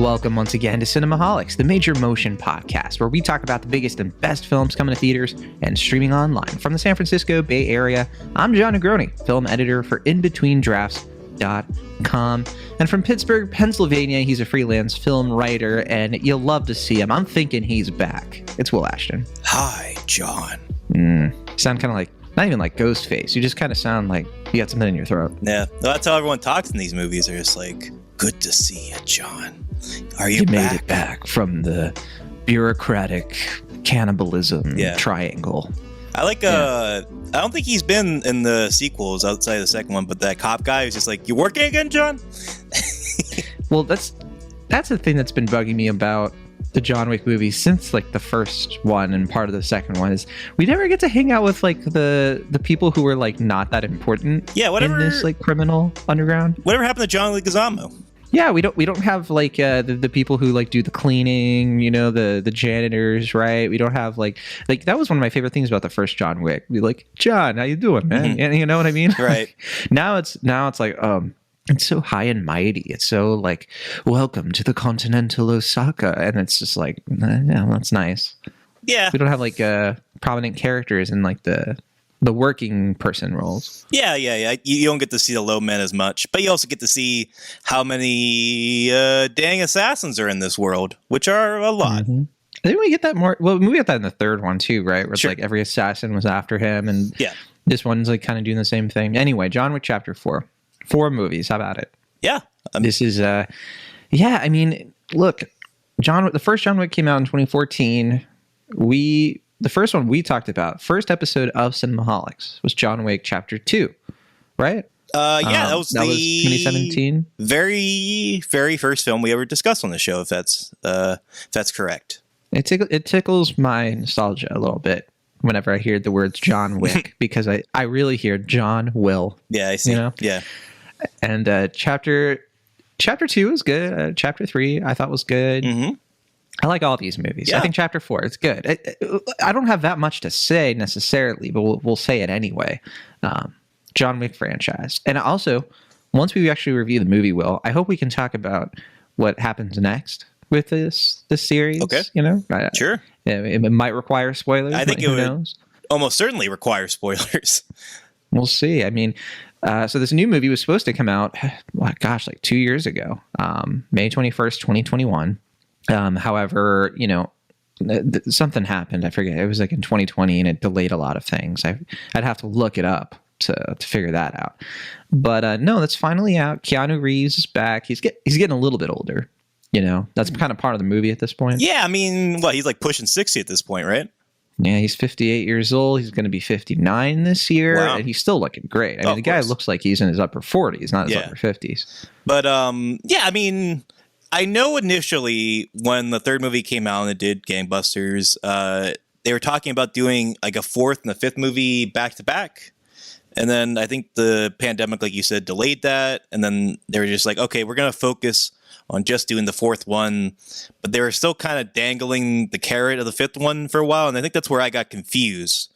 welcome once again to Cinemaholics, the major motion podcast, where we talk about the biggest and best films coming to theaters and streaming online. From the San Francisco Bay Area, I'm John Negroni, film editor for InBetweenDrafts.com. And from Pittsburgh, Pennsylvania, he's a freelance film writer, and you'll love to see him. I'm thinking he's back. It's Will Ashton. Hi, John. Sound kind of like, not even like Ghostface. You just kind of sound like you got something in your throat. Yeah, that's how everyone talks in these movies. They're just like, good to see you, John. Are you You back? made it back from the bureaucratic cannibalism triangle. I like, I don't think he's been in the sequels outside of the second one, but that cop guy who's just like, you working again, John? Well, that's the thing that's been bugging me about the John Wick movies since like the first one and part of the second one is we never get to hang out with like the people who are like not that important. Yeah, whatever. In this like criminal underground. Whatever happened to John Leguizamo? Yeah, we don't have like the people who like do the cleaning, you know, the janitors, right? We don't have like that was one of my favorite things about the first John Wick. We like, John, how you doing, man? Mm-hmm. And you know what I mean? Right. now it's like it's so high and mighty. It's so like, welcome to the continental Osaka, and it's just like, yeah, that's nice. Yeah, we don't have like prominent characters in like the working person roles. Yeah. You don't get to see the low men as much, but you also get to see how many dang assassins are in this world, which are a lot. Mm-hmm. I think we get that more. Well, we get that in the third one too, right? Where it's Sure. like every assassin was after him, and this one's like kind of doing the same thing. Anyway, John Wick Chapter 4. 4 movies. How about it? Yeah. This is I mean, look, the first John Wick came out in 2014. The first one we talked about, first episode of Cinemaholics, was John Wick Chapter 2, right? That was 2017. Very, very first film we ever discussed on the show, if that's correct. It tickles my nostalgia a little bit whenever I hear the words John Wick, because I really hear John Will. Yeah, I see. You know? Yeah. And chapter 2 was good. Chapter 3 I thought was good. Mm-hmm. I like all these movies. Yeah. I think Chapter 4 is good. I don't have that much to say necessarily, but we'll say it anyway. John Wick franchise. And also, once we actually review the movie, Will, I hope we can talk about what happens next with this series. Okay. You know? Sure. It might require spoilers. I think it would almost certainly require spoilers. We'll see. I mean, so this new movie was supposed to come out, like 2 years ago, May 21st, 2021. However, you know, something happened. I forget. It was like in 2020 and it delayed a lot of things. I'd have to look it up to figure that out. But no, that's finally out. Keanu Reeves is back. He's getting a little bit older. You know, that's kind of part of the movie at this point. Yeah, I mean, he's like pushing 60 at this point, right? Yeah, he's 58 years old. He's going to be 59 this year. Wow. And he's still looking great. I mean, the guy looks like he's in his upper 40s, not his upper 50s. But I mean, I know initially when the third movie came out and it did gangbusters, they were talking about doing like a fourth and a fifth movie back to back. And then I think the pandemic, like you said, delayed that. And then they were just like, okay, we're going to focus on just doing the fourth one. But they were still kind of dangling the carrot of the fifth one for a while. And I think that's where I got confused,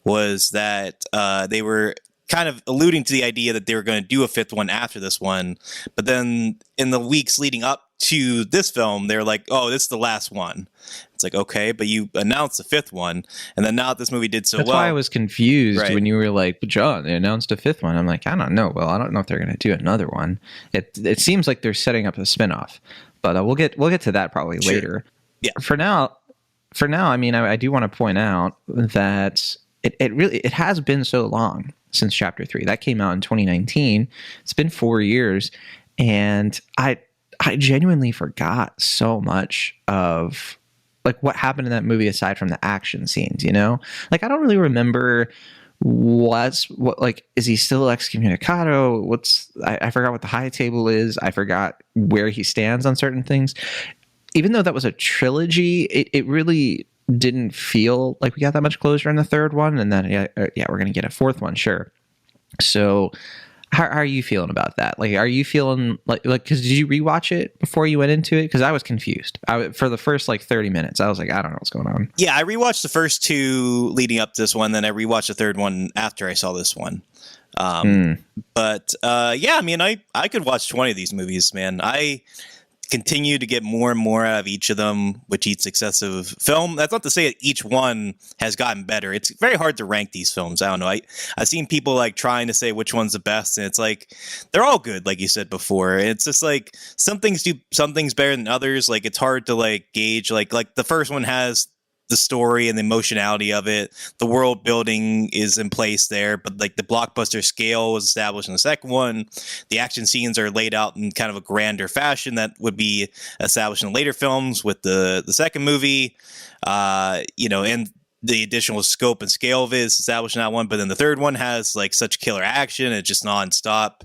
was that they were kind of alluding to the idea that they were going to do a fifth one after this one. But then in the weeks leading up to this film, they're like, oh, this is the last one. It's like, okay, but you announced the fifth one, and then now this movie did so well. That's why I was confused when you were like, John, they announced a fifth one. I'm like, I don't know. Well, I don't know if they're going to do another one. It seems like they're setting up a spinoff, but we'll get to that probably later. Yeah. For now, I mean, I do want to point out that it has been so long since Chapter 3. That came out in 2019. It's been 4 years, and I genuinely forgot so much of like what happened in that movie aside from the action scenes, you know? Like, I don't really remember what like, is he still excommunicado? I forgot what the high table is. I forgot where he stands on certain things. Even though that was a trilogy, it really didn't feel like we got that much closure in the third one. And then, we're going to get a fourth one. Sure. So how are you feeling about that? Like, are you feeling like, because did you rewatch it before you went into it? Because I was confused. For the first like 30 minutes, I was like, I don't know what's going on. Yeah, I rewatched the first two leading up to this one. Then I rewatched the third one after I saw this one. But I mean, I could watch 20 of these movies, man. continue to get more and more out of each of them with each successive film. That's not to say that each one has gotten better. It's very hard to rank these films. I don't know. I've seen people like trying to say which one's the best, and it's like they're all good, like you said before. It's just like some things better than others. Like it's hard to like gauge. Like the first one has the story and the emotionality of it. The world building is in place there, but like the blockbuster scale was established in the second one. The action scenes are laid out in kind of a grander fashion that would be established in later films with the second movie, and the additional scope and scale of it is established in that one. But then the third one has like such killer action. It's just nonstop,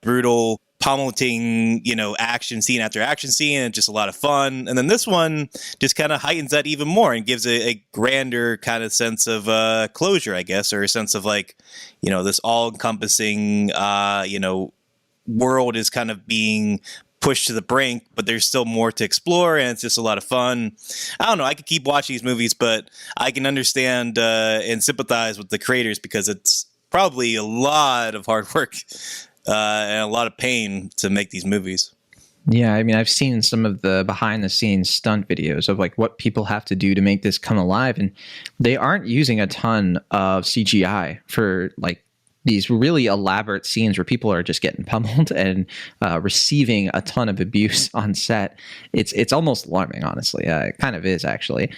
brutal, pummeling, action scene after action scene, and just a lot of fun. And then this one just kind of heightens that even more and gives a grander kind of sense of closure, I guess, or a sense of like, this all-encompassing, world is kind of being pushed to the brink, but there's still more to explore, and it's just a lot of fun. I don't know. I could keep watching these movies, but I can understand and sympathize with the creators because it's probably a lot of hard work and a lot of pain to make these movies. Yeah, I mean, I've seen some of the behind-the-scenes stunt videos of like what people have to do to make this come alive, and they aren't using a ton of CGI for like these really elaborate scenes where people are just getting pummeled and receiving a ton of abuse on set. It's almost alarming, honestly. It kind of is, actually.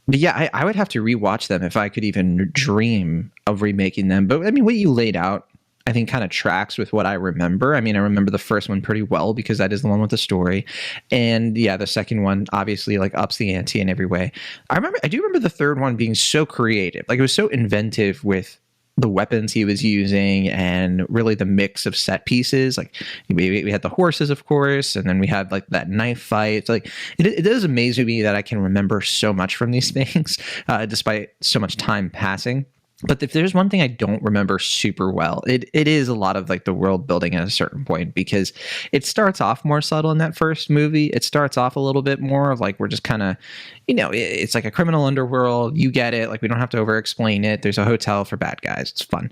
But yeah, I would have to rewatch them if I could even dream of remaking them. But I mean, what you laid out, I think, kind of tracks with what I remember. I mean, I remember the first one pretty well because that is the one with the story. And yeah, the second one obviously like ups the ante in every way. I do remember the third one being so creative. Like it was so inventive with the weapons he was using and really the mix of set pieces. Like we had the horses, of course, and then we had like that knife fight. It's like it does amaze me that I can remember so much from these things despite so much time passing. But if there's one thing I don't remember super well, it is a lot of like the world building at a certain point, because it starts off more subtle in that first movie. It starts off a little bit more of like, we're just kind of, it's like a criminal underworld. You get it. Like, we don't have to over explain it. There's a hotel for bad guys. It's fun.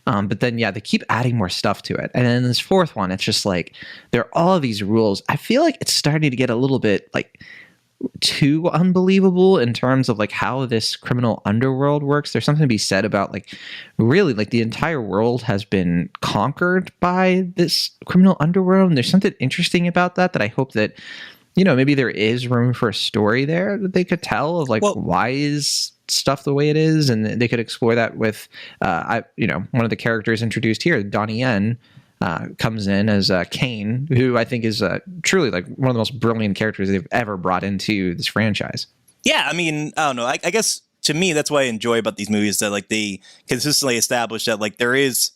But then, yeah, they keep adding more stuff to it. And then this fourth one, it's just like, there are all of these rules. I feel like it's starting to get a little bit like too unbelievable in terms of like how this criminal underworld works. There's something to be said about like really like the entire world has been conquered by this criminal underworld, and there's something interesting about that I hope that maybe there is room for a story there that they could tell of like, why is stuff the way it is, and they could explore that with one of the characters introduced here, Donnie Yen, comes in as Kane, who I think is truly like one of the most brilliant characters they've ever brought into this franchise. Yeah, I mean, I don't know. I guess to me, that's what I enjoy about these movies, that like they consistently establish that like there is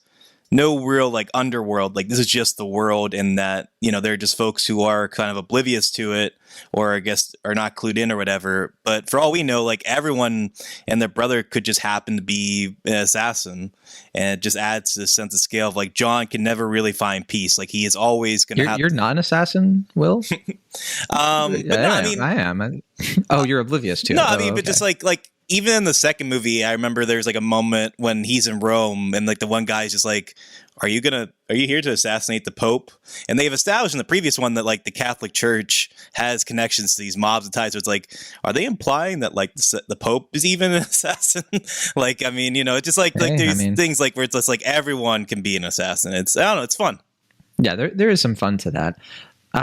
no real like underworld. Like this is just the world, and that they're just folks who are kind of oblivious to it, or I guess are not clued in or whatever. But for all we know, like everyone and their brother could just happen to be an assassin, and it just adds to the sense of scale of like John can never really find peace. Like he is always going to have. You're not an assassin, Will? But no, I mean, I am. Oh, you're oblivious to it. No, I mean, okay. But just like. Even in the second movie, I remember there's like a moment when he's in Rome and like the one guy's just like, are you here to assassinate the Pope? And they've established in the previous one that like the Catholic Church has connections to these mobs and ties. So it's like, are they implying that like the Pope is even an assassin? Like, I mean, it's just like there's things like where it's just like everyone can be an assassin. I don't know. It's fun. Yeah, there is some fun to that.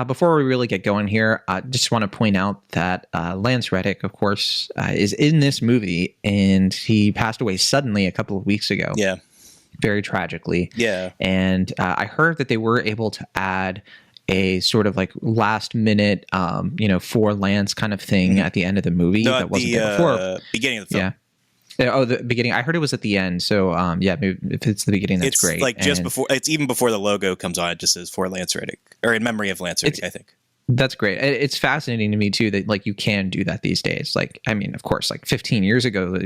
Before we really get going here, I just want to point out that Lance Reddick, of course, is in this movie, and he passed away suddenly a couple of weeks ago. Yeah. Very tragically. Yeah. And I heard that they were able to add a sort of like last minute, for Lance kind of thing at the end of the movie that wasn't there before. Beginning of the film. Yeah. Oh, the beginning. I heard it was at the end. So, yeah, maybe if it's the beginning, that's great. It's like just before. It's even before the logo comes on. It just says for Lance Reddick, or in memory of Lance Reddick, I think. That's great. It's fascinating to me too that like you can do that these days. Like, I mean, of course, like 15 years ago,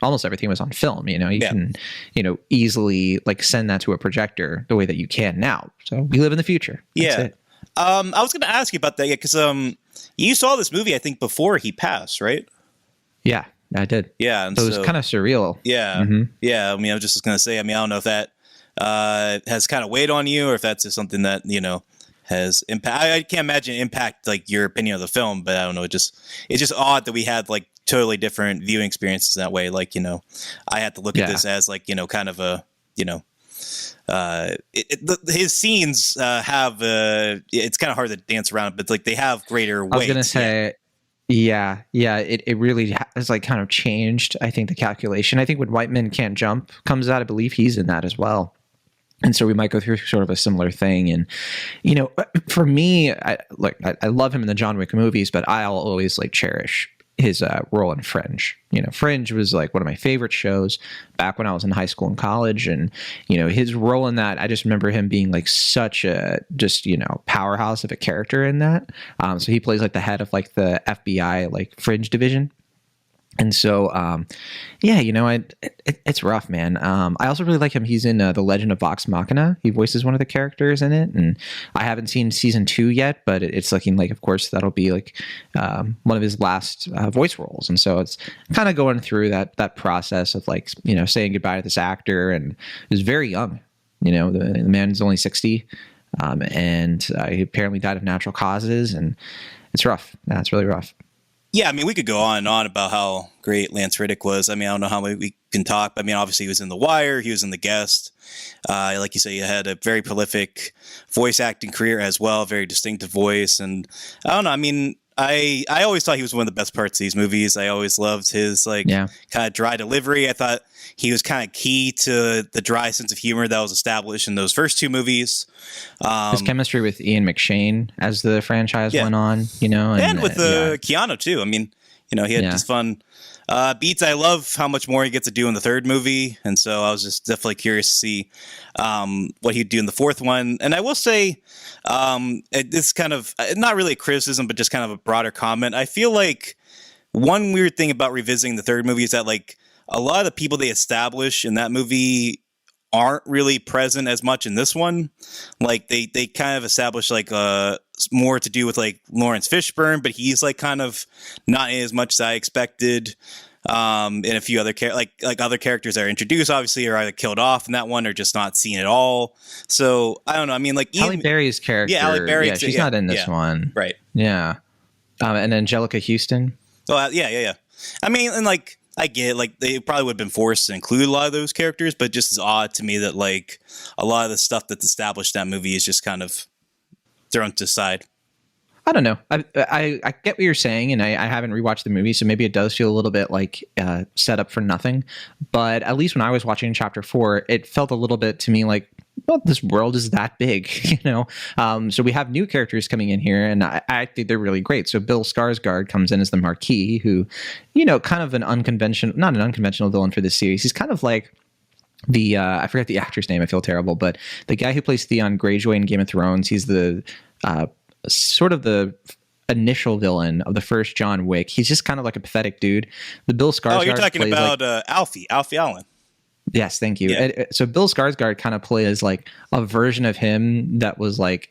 almost everything was on film. You can, easily like send that to a projector the way that you can now. So we live in the future. That's it. I was going to ask you about that, because you saw this movie, I think, before he passed, right? Yeah. I did. Yeah. And so it was kind of surreal. Yeah. Mm-hmm. Yeah. I mean, I was just going to say, I don't know if that has kind of weighed on you, or if that's just something that, has impact. I can't imagine impact like your opinion of the film, but I don't know. It's just odd that we had like totally different viewing experiences that way. Like, I had to look at this as like, kind of a, his scenes have it's kind of hard to dance around, but like they have greater weight. I was gonna say, it really has like kind of changed, I think, the calculation. I think when White Men Can't Jump comes out, I believe he's in that as well. And so we might go through sort of a similar thing. And, for me, I love him in the John Wick movies, but I'll always like cherish his role in Fringe. Fringe was like one of my favorite shows back when I was in high school and college. And, his role in that, I just remember him being like such a just, powerhouse of a character in that. So he plays like the head of like the FBI, like Fringe division. And so, it's rough, man. I also really like him. He's in The Legend of Vox Machina. He voices one of the characters in it. And I haven't seen season 2 yet, but it's looking like, of course, that'll be like one of his last voice roles. And so it's kind of going through that process of like, saying goodbye to this actor. And he was very young. The man's only 60. And he apparently died of natural causes. And it's rough. It's really rough. Yeah, I mean, we could go on and on about how great Lance Reddick was. I mean, I don't know how many we can talk. I mean, obviously, he was in The Wire. He was in The Guest. Like you say, he had a very prolific voice acting career as well, very distinctive voice. And I don't know. I mean, I always thought he was one of the best parts of these movies. I always loved his kind of dry delivery. I thought he was kind of key to the dry sense of humor that was established in those first 2 movies. His chemistry with Ian McShane as the franchise went on, and with Keanu too. I mean, he had just fun beats. I love how much more he gets to do in the 3rd movie, and so I was just definitely curious to see what he'd do in the 4th one. And I will say, this is kind of not really a criticism, but just kind of a broader comment. I feel like one weird thing about revisiting the 3rd movie is that like a lot of the people they establish in that movie aren't really present as much in this one. Like they kind of establish like more to do with like Laurence Fisbhurne, but he's like kind of not in as much as I expected. And a few other like other characters that are introduced obviously are either killed off in that one or just not seen at all. So I don't know. I mean, like Halle Berry's character, Halle Berry, she's not in this one, right? Yeah, and Angelica Houston. Oh yeah. I mean, and like I get it, like they probably would have been forced to include a lot of those characters, but just as odd to me that like a lot of the stuff that's established in that movie is just kind of thrown to the side. I don't know. I get what you're saying, and I haven't rewatched the movie, so maybe it does feel a little bit like set up for nothing. But at least when I was watching Chapter 4, it felt a little bit to me like, well, this world is that big, So we have new characters coming in here, and I think they're really great. So Bill Skarsgård comes in as the Marquis, who, kind of not an unconventional villain for this series. He's kind of like the I forget the actor's name. I feel terrible, but the guy who plays Theon Greyjoy in Game of Thrones. He's the sort of the initial villain of the first John Wick. He's just kind of like a pathetic dude. The Bill Skarsgård. Oh, you're talking about Alfie Allen. Yes, thank you. Yeah. So Bill Skarsgård kind of plays like a version of him that was like,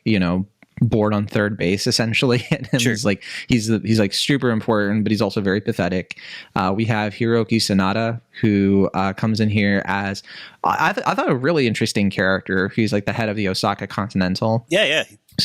bored on third base essentially. And sure. he's like super important, but he's also very pathetic. We have Hiroyuki Canada, who comes in here as I thought a really interesting character. He's like the head of the Osaka Continental. Yeah.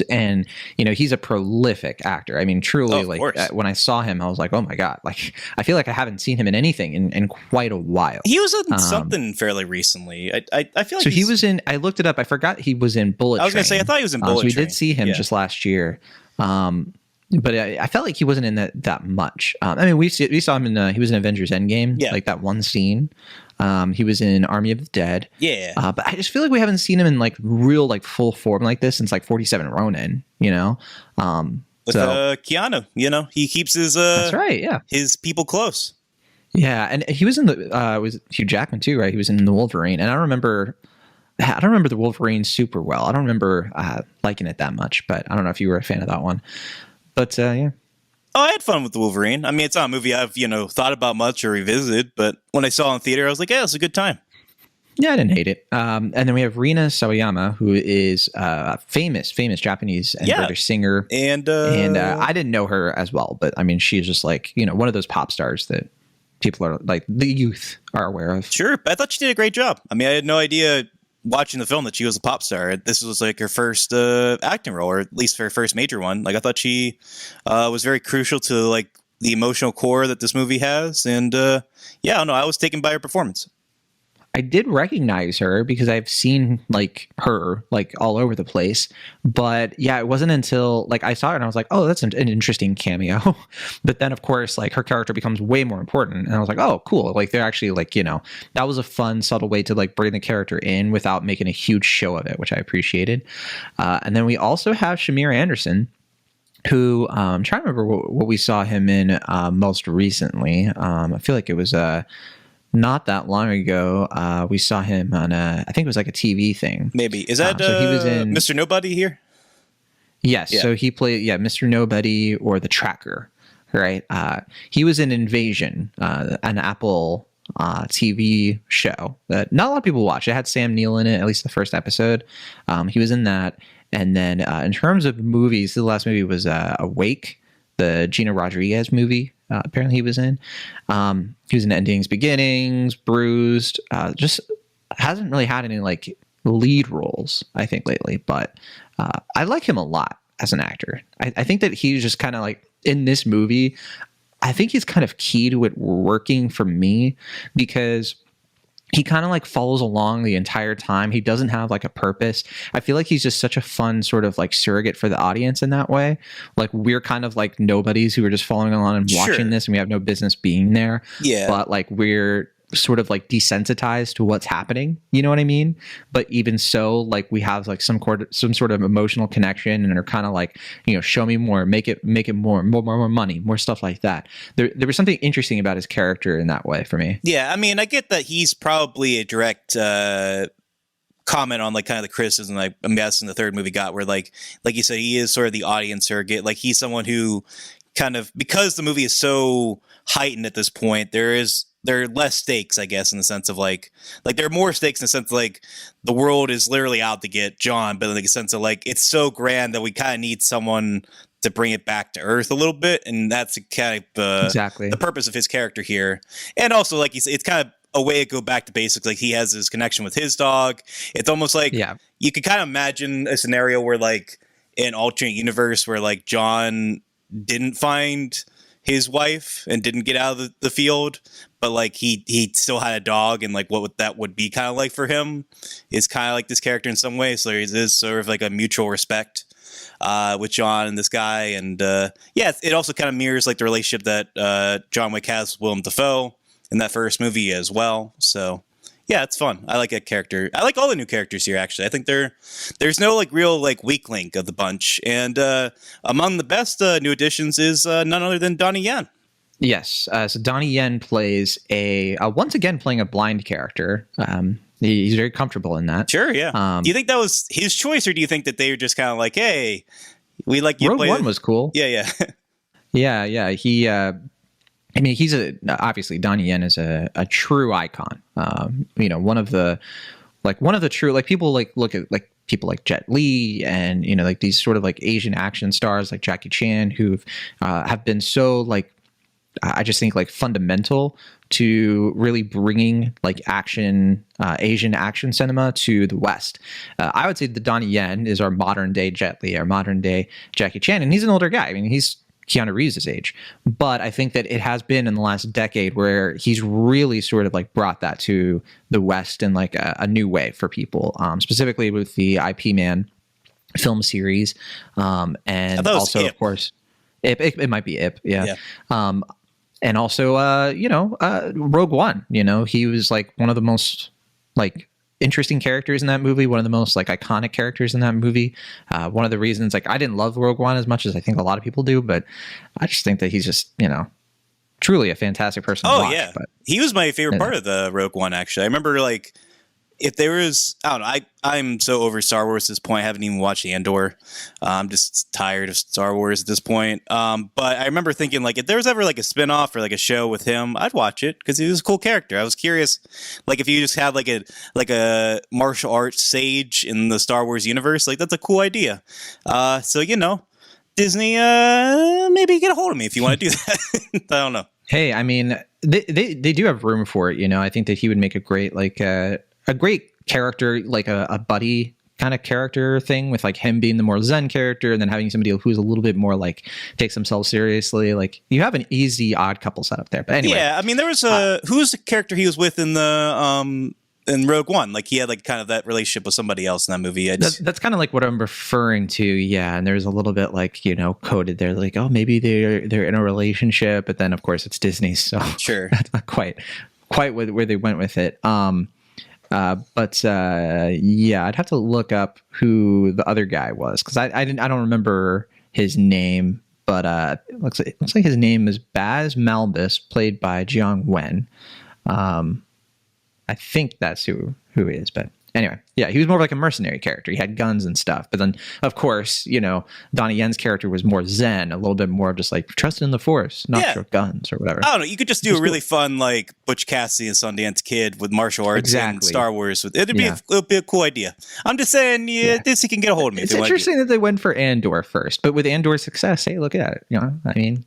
And he's a prolific actor. I mean, truly, when I saw him, I was like, oh my god! Like, I feel like I haven't seen him in anything in quite a while. He was in something fairly recently. I feel like he was in. I looked it up. I forgot he was in Bullet Train. I was going to say I thought he was in Bullet Train. So we did see him just last year. But I felt like he wasn't in that much. I mean, we saw him in he was in Avengers Endgame, like that one scene. He was in Army of the Dead. Yeah. But I just feel like we haven't seen him in like real like full form like this since like 47 Ronin, With Keanu, he keeps his that's right, yeah, his people close. Yeah, and he was in was Hugh Jackman too, right? He was in the Wolverine, and I don't remember the Wolverine super well. I don't remember liking it that much, but I don't know if you were a fan of that one. But yeah. Oh, I had fun with the Wolverine. I mean, it's not a movie I've, thought about much or revisited, but when I saw it in theater, I was like, yeah, it's a good time. Yeah, I didn't hate it. And then we have Rina Sawayama, who is a famous Japanese and British singer. And I didn't know her as well, but I mean, she's just like, one of those pop stars that people are like, the youth are aware of. Sure. But I thought she did a great job. I mean, I had no idea watching the film that she was a pop star. This was like her first acting role, or at least her first major one. Like I thought she was very crucial to like the emotional core that this movie has. And yeah, I don't know, I was taken by her performance. I did recognize her because I've seen like her like all over the place, but yeah, it wasn't until like I saw her and I was like, oh, that's an interesting cameo. But then of course, like her character becomes way more important, and I was like, oh, cool. Like they're actually like, you know, that was a fun, subtle way to like bring the character in without making a huge show of it, which I appreciated. And then we also have Shamier Anderson, who I'm trying to remember what we saw him in most recently. I feel like it was not that long ago. We saw him on I think it was like a TV thing. Maybe. Is that so he was in Mr. Nobody here? Yes. Yeah. So he played Mr. Nobody or the Tracker, right? He was in Invasion, an Apple TV show that not a lot of people watch. It had Sam Neill in it, at least the first episode. He was in that. And then in terms of movies, the last movie was Awake, the Gina Rodriguez movie. Apparently he was in. He was in Endings, Beginnings, Bruised. Just hasn't really had any like lead roles, I think, lately. But I like him a lot as an actor. I think that he's just kind of like in this movie. I think he's kind of key to it working for me because he kind of like follows along the entire time. He doesn't have like a purpose. I feel like he's just such a fun sort of like surrogate for the audience in that way. Like we're kind of like nobodies who are just following along and watching this, and we have no business being there. Yeah. But like we're sort of like desensitized to what's happening. You know what I mean? But even so, like we have like some sort of emotional connection, and are kind of like, you know, show me more, make it more money, more stuff like that. There was something interesting about his character in that way for me. Yeah, I mean, I get that he's probably a direct comment on like kind of the criticism like I'm guessing the third movie got, where like you said, he is sort of the audience surrogate. Like he's someone who kind of, because the movie is so heightened at this point, there are less stakes, I guess, in the sense of like there are more stakes in the sense of like the world is literally out to get John, but in the sense of like it's so grand that we kind of need someone to bring it back to earth a little bit, and that's kind of exactly the purpose of his character here. And also, like you said, it's kind of a way to go back to basics. Like he has his connection with his dog. It's almost like you could kind of imagine a scenario where like an alternate universe where like John didn't find his wife and didn't get out of the field, but like he still had a dog, and like what that would be kind of like for him is kind of like this character in some way. So it is sort of like a mutual respect with John and this guy. And it also kind of mirrors like the relationship that John Wick has with Willem Dafoe in that first movie as well. So yeah, it's fun. I like that character. I like all the new characters here, actually. I think there's no like real like weak link of the bunch. And among the best new additions is none other than Donnie Yen. Yes. So Donnie Yen plays once again playing a blind character. He's very comfortable in that. Sure, yeah. Do you think that was his choice, or do you think that they were just kind of like, hey, we like you? Rogue One was cool. Yeah. Yeah. He I mean, obviously Donnie Yen is a true icon. You know, one of the true, like people like look at like people like Jet Li and, you know, like these sort of like Asian action stars like Jackie Chan who have been so like, I just think like fundamental to really bringing like action, Asian action cinema to the West. I would say that Donnie Yen is our modern day Jet Li, our modern day Jackie Chan, and he's an older guy. I mean, he's Keanu Reeves' age, but I think that it has been in the last decade where he's really sort of like brought that to the West in like a new way for people, specifically with the IP Man film series, and also of course it might be Ip, yeah. And also Rogue One. You know, he was like one of the most like interesting characters in that movie, one of the most like iconic characters in that movie. One of the reasons like I didn't love Rogue One as much as I think a lot of people do, but I just think that he's just, you know, truly a fantastic person to watch. But, he was my favorite part of the Rogue One, actually. I remember like if there was, I don't know, I'm so over Star Wars at this point. I haven't even watched Andor. I'm just tired of Star Wars at this point. But I remember thinking like if there was ever like a spinoff or like a show with him, I'd watch it because he was a cool character. I was curious, like if you just had like a martial arts sage in the Star Wars universe, like that's a cool idea. So you know, Disney, maybe get a hold of me if you want to do that. I don't know. Hey, I mean, they do have room for it. You know, I think that he would make a great like a great character, like a buddy kind of character thing, with like him being the more zen character and then having somebody who's a little bit more like takes themselves seriously. Like you have an easy odd couple setup there. But anyway, yeah, I mean, there was who's the character he was with in the in Rogue One? Like he had like kind of that relationship with somebody else in that movie. That's kind of like what I'm referring to. Yeah, and there's a little bit like, you know, coded there, like, oh, maybe they're in a relationship, but then of course it's Disney, so sure, that's not quite where they went with it. But yeah, I'd have to look up who the other guy was, because I don't remember his name, but it looks like his name is Baz Malbus, played by Jiang Wen. I think that's who he is, but anyway, yeah, he was more of like a mercenary character. He had guns and stuff, but then of course, you know, Donnie Yen's character was more zen, a little bit more of just like trust in the Force, not your guns or whatever. I don't know. You could just do a really fun like Butch Cassidy and Sundance Kid with martial arts and Star Wars. It'd be a cool idea. I'm just saying, this he can get a hold of me. It's interesting that they went for Andor first, but with Andor's success, hey, look at it. You know, I mean,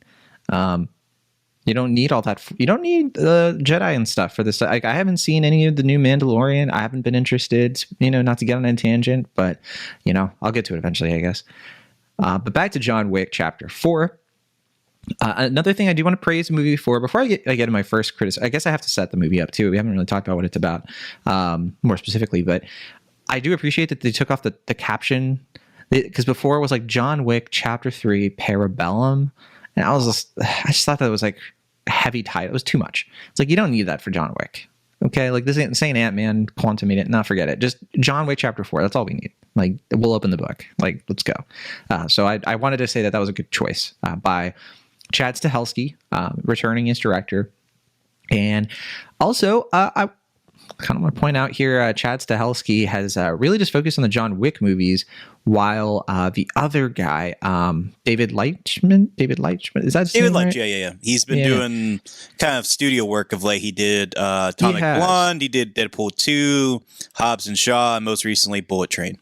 you don't need all that. You don't need Jedi and stuff for this. Like, I haven't seen any of the new Mandalorian. I haven't been interested, you know, not to get on a tangent, but, you know, I'll get to it eventually, I guess. But back to John Wick Chapter 4. Another thing I do want to praise the movie for, before I get to my first criticism, I guess I have to set the movie up too. We haven't really talked about what it's about more specifically, but I do appreciate that they took off the caption, because before it was like John Wick Chapter 3 Parabellum. And I just thought that was like a heavy title. It was too much. It's like, you don't need that for John Wick. Okay. Like this ain't saying Ant-Man, Quantum Agent. No, forget it. Just John Wick Chapter 4. That's all we need. Like, we'll open the book. Like, let's go. So I wanted to say that was a good choice by Chad Stahelski, returning as director. And also, I kind of want to point out here, Chad Stahelski has really just focused on the John Wick movies, while the other guy, David Leitchman, is that his name, right? Yeah. He's been doing kind of studio work of late. He did Atomic Blonde, he did Deadpool 2, Hobbs and Shaw, and most recently Bullet Train.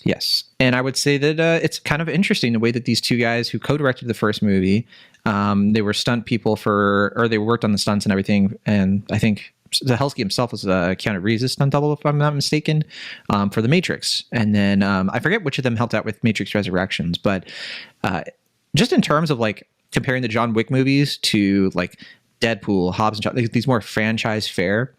Yes, and I would say that it's kind of interesting the way that these two guys who co-directed the first movie, they were stunt people or they worked on the stunts and everything, and I think Stahelski himself was Keanu Reeves' stunt double, if I'm not mistaken, for The Matrix. And then I forget which of them helped out with Matrix Resurrections, but just in terms of like comparing the John Wick movies to like Deadpool, Hobbs and Shaw, like, these more franchise fare,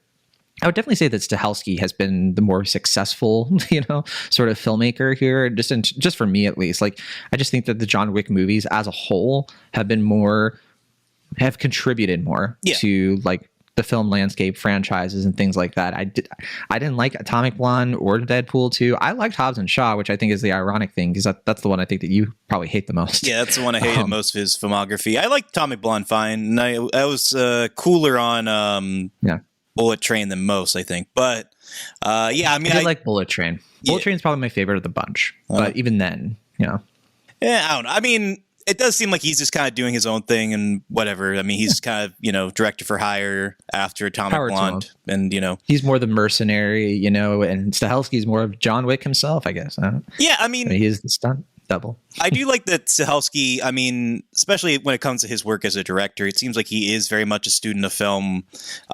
I would definitely say that Stahelski has been the more successful, you know, sort of filmmaker here, just for me at least. Like, I just think that the John Wick movies as a whole have contributed more to like the film landscape, franchises, and things like that. I didn't like Atomic Blonde or Deadpool 2. I liked Hobbs and Shaw, which I think is the ironic thing, because that's the one I think that you probably hate the most. Yeah, that's the one I hated most of his filmography. I liked Atomic Blonde fine, and I was cooler on Bullet Train than most, I think. But I mean, I like Bullet Train. Bullet Train's probably my favorite of the bunch, but even then, you know. Yeah, I don't know. I mean, it does seem like he's just kind of doing his own thing and whatever. I mean, he's kind of, you know, director for hire after Atomic Blonde, and, you know, he's more the mercenary, you know, and Stahelski's more of John Wick himself, I guess. I mean, he's the stunt double. I do like that Stahelski, I mean, especially when it comes to his work as a director, it seems like he is very much a student of film.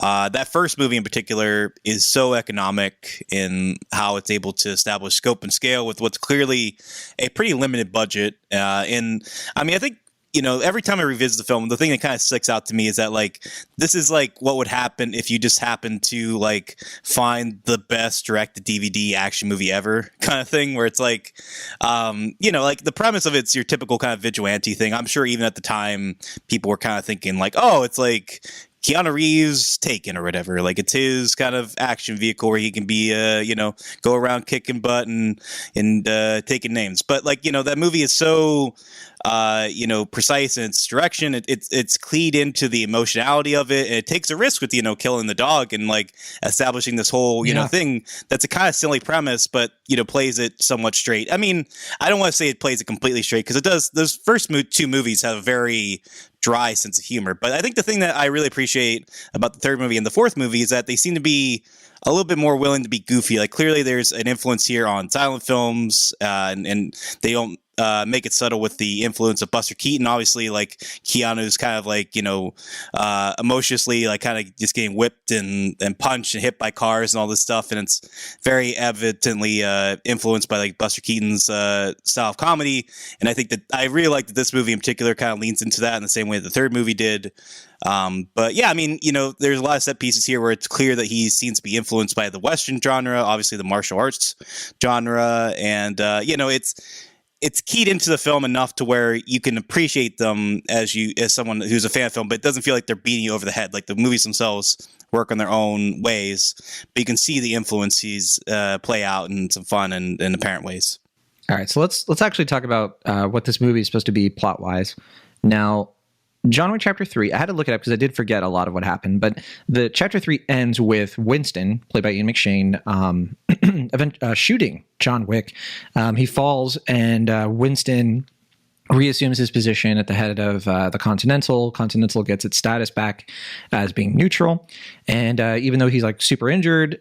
That first movie in particular is so economic in how it's able to establish scope and scale with what's clearly a pretty limited budget. And I mean, I think, you know, every time I revisit the film, the thing that kind of sticks out to me is that, like, this is like what would happen if you just happened to like find the best direct-to-DVD action movie ever kind of thing, where it's like, you know, like the premise of it's your typical kind of vigilante thing. I'm sure even at the time people were kind of thinking like, oh, it's like Keanu Reeves Taken or whatever. Like, it's his kind of action vehicle where he can be, you know, go around kicking butt and taking names. But like, you know, that movie is so, you know, precise in its direction. It's keyed into the emotionality of it. And it takes a risk with, you know, killing the dog and like establishing this whole, you know, thing that's a kind of silly premise, but, you know, plays it somewhat straight. I mean, I don't want to say it plays it completely straight, because it does. Those first two movies have a very dry sense of humor. But I think the thing that I really appreciate about the third movie and the fourth movie is that they seem to be a little bit more willing to be goofy. Like clearly there's an influence here on silent films, and they don't make it subtle with the influence of Buster Keaton. Obviously, like Keanu's kind of like, emotionally like kind of just getting whipped and punched and hit by cars and all this stuff. And it's very evidently influenced by like Buster Keaton's style of comedy. And I think that I really like that this movie in particular kind of leans into that in the same way that the third movie did. But yeah, I mean, there's a lot of set pieces here where it's clear that he seems to be influenced by the Western genre, obviously the martial arts genre. And, it's keyed into the film enough to where you can appreciate them as someone who's a fan of film, but it doesn't feel like they're beating you over the head. Like the movies themselves work on their own ways, but you can see the influences play out in some fun and apparent ways. All right, so let's actually talk about what this movie is supposed to be plot-wise. Now, John Wick Chapter 3, I had to look it up because I did forget a lot of what happened, but the Chapter 3 ends with Winston, played by Ian McShane, shooting John Wick. He falls, and Winston reassumes his position at the head of the Continental. Continental gets its status back as being neutral, and even though he's like super injured,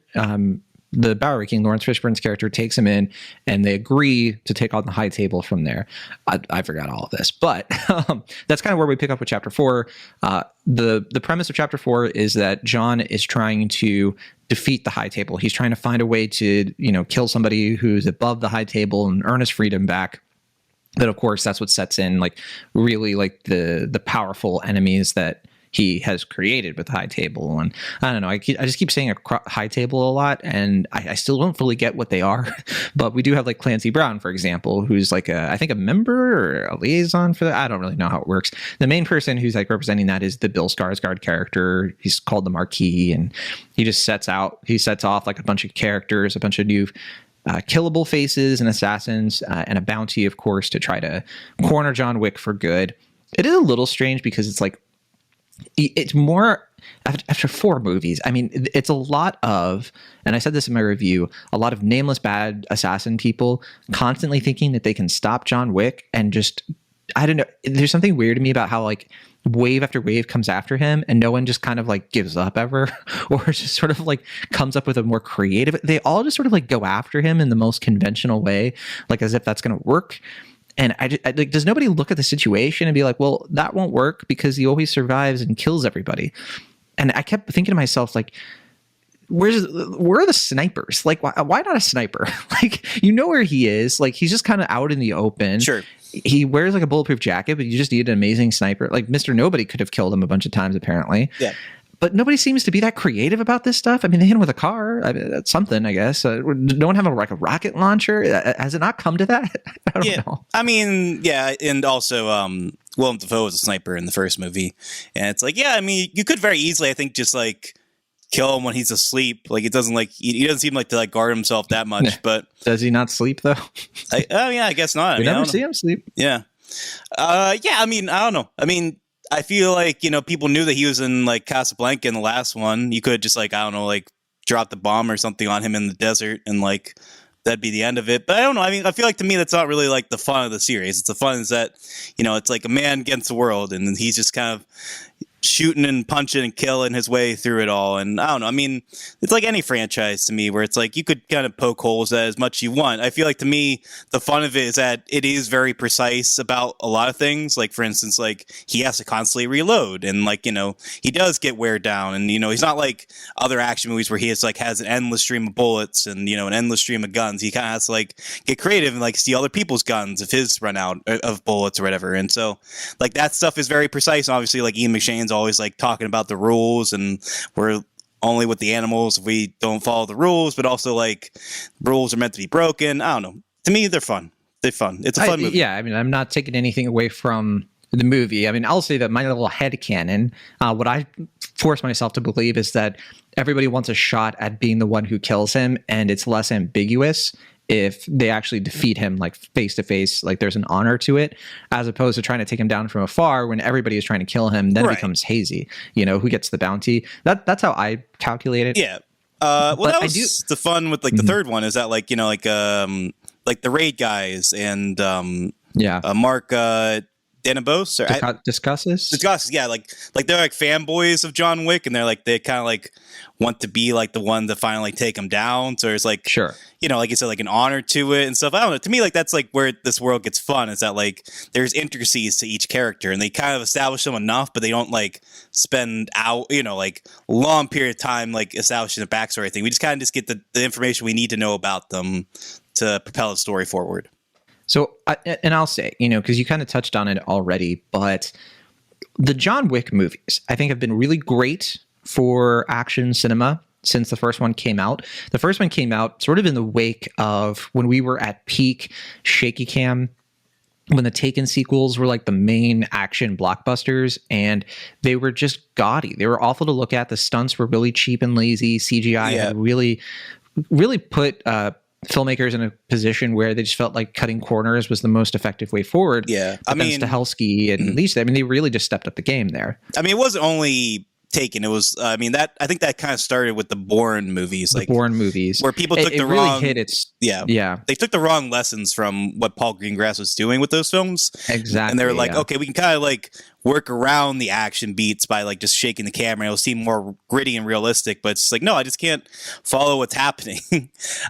the Bowery King, Laurence Fishburne's character, takes him in, and they agree to take on the high table from there. I forgot all of this, but that's kind of where we pick up with Chapter 4. The premise of Chapter 4 is that John is trying to defeat the high table. He's trying to find a way to, kill somebody who's above the high table and earn his freedom back. But of course, that's what sets in like really like the powerful enemies that he has created with the high table. And I don't know, I just keep saying high table a lot, and I still don't fully get what they are. But we do have like Clancy Brown, for example, who's like I think a member or a liaison for that. I don't really know how it works. The main person who's like representing that is the Bill Skarsgård character. He's called the Marquis, and he just sets off like a bunch of characters, a bunch of new killable faces and assassins, and a bounty, of course, to try to corner John Wick for good. It is a little strange because it's more after 4 movies. I mean, it's a lot of, and I said this in my review, a lot of nameless bad assassin people constantly thinking that they can stop John Wick, and just, I don't know. There's something weird to me about how like wave after wave comes after him and no one just kind of like gives up ever, or just sort of like comes up with a more creative. They all just sort of like go after him in the most conventional way, like as if that's going to work. And I like, does nobody look at the situation and be like, well, that won't work because he always survives and kills everybody? And I kept thinking to myself, like, where are the snipers? Like, why not a sniper? Like, where he is. Like, he's just kind of out in the open. Sure. He wears like a bulletproof jacket, but you just need an amazing sniper. Like Mr. Nobody could have killed him a bunch of times, apparently. Yeah. But nobody seems to be that creative about this stuff. I mean, they hit him with a car. I mean, that's something, I guess. No one have a rocket launcher? Has it not come to that? I don't know. I mean, yeah, and also Willem Dafoe was a sniper in the first movie, and it's like, yeah, I mean, you could very easily, I think, just like kill him when he's asleep. Like it doesn't like he doesn't seem like to like guard himself that much. But does he not sleep though? I guess not. We never see him sleep. Yeah. Yeah. I mean, I don't know. I mean, I feel like, people knew that he was in like Casablanca in the last one. You could just like, I don't know, like drop the bomb or something on him in the desert and like that'd be the end of it. But I don't know. I mean, I feel like to me, that's not really like the fun of the series. It's the fun is that, it's like a man against the world and he's just kind of shooting and punching and killing his way through it all. And I don't know. I mean, it's like any franchise to me where it's like you could kind of poke holes at as much as you want. I feel like to me, the fun of it is that it is very precise about a lot of things. Like, for instance, like he has to constantly reload and like, he does get wear down and, he's not like other action movies where he has an endless stream of bullets and, an endless stream of guns. He kind of has to like get creative and like steal other people's guns if his run out of bullets or whatever. And so like that stuff is very precise. Obviously, like Ian McShane's always like talking about the rules and we're only with the animals if we don't follow the rules, but also like rules are meant to be broken. I don't know. To me, they're fun. They're fun. It's a fun movie. Yeah, I mean, I'm not taking anything away from the movie. I mean, I'll say that my little headcanon, what I force myself to believe is that everybody wants a shot at being the one who kills him, and it's less ambiguous if they actually defeat him like face to face, like there's an honor to it, as opposed to trying to take him down from afar when everybody is trying to kill him. Then it becomes hazy, who gets the bounty. That's how I calculate it. Yeah. Well, that was the fun with like the third one is that like, like the raid guys and Mark Danabos or discusses. Yeah, like they're like fanboys of John Wick, and they kind of like want to be like the one to finally take him down. So it's like, Sure. Like you said, like an honor to it and stuff. I don't know. To me, like that's like where this world gets fun, is that like there's intricacies to each character, and they kind of establish them enough, but they don't like spend out, like long period of time like establishing the backstory thing. We just kind of just get the information we need to know about them to propel the story forward. So, and I'll say, because you kind of touched on it already, but the John Wick movies, I think, have been really great for action cinema since the first one came out. The first one came out sort of in the wake of when we were at peak shaky cam, when the Taken sequels were like the main action blockbusters, and they were just gaudy. They were awful to look at. The stunts were really cheap and lazy. CGI had really, really put filmmakers in a position where they just felt like cutting corners was the most effective way forward. Yeah. But then Stahelski and Lisa, they really just stepped up the game there. I mean, it wasn't only Taken. It was, I think that kind of started with the Bourne movies. The Bourne movies. Where people took the really wrong... hit its... Yeah. They took the wrong lessons from what Paul Greengrass was doing with those films. Exactly. And they were like, okay, we can kind of like work around the action beats by like just shaking the camera. It'll seem more gritty and realistic, but it's like, no, I just can't follow what's happening.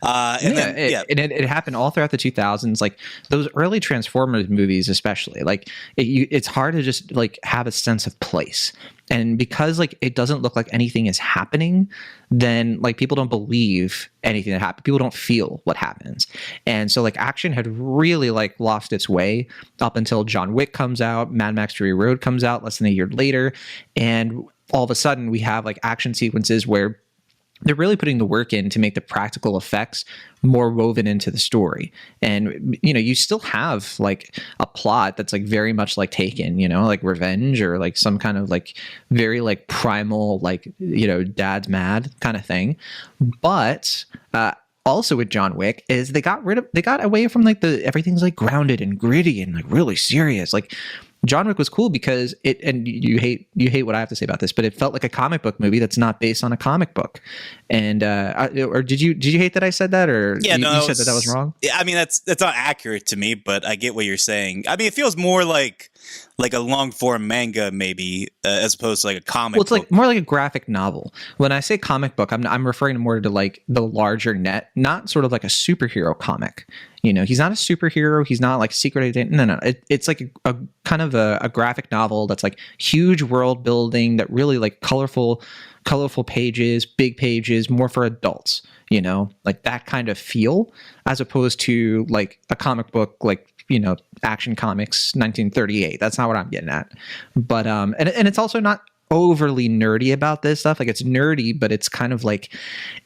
It happened all throughout the 2000s. Like those early Transformers movies, especially, like it's hard to just like have a sense of place. And because like it doesn't look like anything is happening, then like people don't believe anything that happens. People don't feel what happens. And so like action had really like lost its way up until John Wick comes out, Mad Max Fury Road comes out less than a year later, and all of a sudden we have like action sequences where they're really putting the work in to make the practical effects more woven into the story. And, you still have like a plot that's like very much like Taken, like revenge or like some kind of like very like primal, like, dad's mad kind of thing. But, also with John Wick is they got away from like everything's like grounded and gritty and like really serious. Like John Wick was cool because and you hate what I have to say about this, but it felt like a comic book movie that's not based on a comic book. And or did you hate that I said that, or you said that was wrong? Yeah, I mean that's not accurate to me, but I get what you're saying. I mean, it feels more like a long form manga maybe as opposed to like a comic. Well, it's like more like a graphic novel. When I say comic book, I'm referring more to like the larger net, not sort of like a superhero comic. He's not a superhero. He's not like secret agent. No. It's like a kind of a graphic novel that's like huge world building, that really like colorful pages, big pages, more for adults, like that kind of feel, as opposed to like a comic book, like, Action Comics 1938. That's not what I'm getting at. But and it's also not overly nerdy about this stuff. Like it's nerdy, but it's kind of like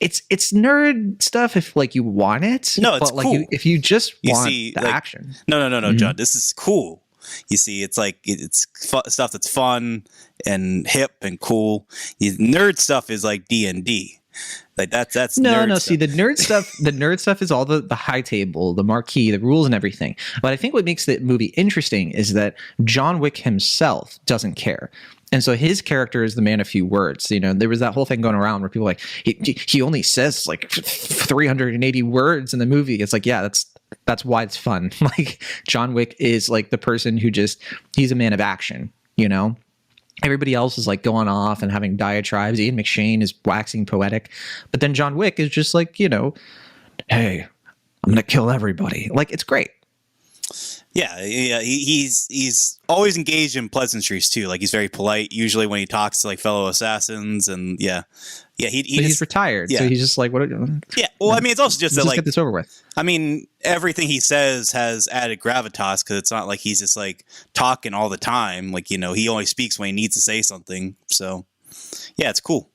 it's nerd stuff if like you want it. No, it's but cool. like if you just want the action. No, mm-hmm. John, this is cool. You see, it's like it's stuff that's fun and hip and cool. Nerd stuff is like D&D. Like that's no. Stuff. See, the nerd stuff is all the high table, the marquee, the rules, and everything. But I think what makes the movie interesting is that John Wick himself doesn't care. And so his character is the man of few words. There was that whole thing going around where people were like he only says like 380 words in the movie. It's like, yeah, that's why it's fun. Like John Wick is like the person who he's a man of action, Everybody else is like going off and having diatribes. Ian McShane is waxing poetic. But then John Wick is just like, hey, I'm going to kill everybody. Like, it's great. Yeah, he's always engaged in pleasantries too. Like he's very polite usually when he talks to like fellow assassins, and he's retired, yeah. So he's just like, what? Yeah, well, I mean, it's also just that like get this over with. I mean, everything he says has added gravitas because it's not like he's just like talking all the time. Like he only speaks when he needs to say something. So yeah, it's cool.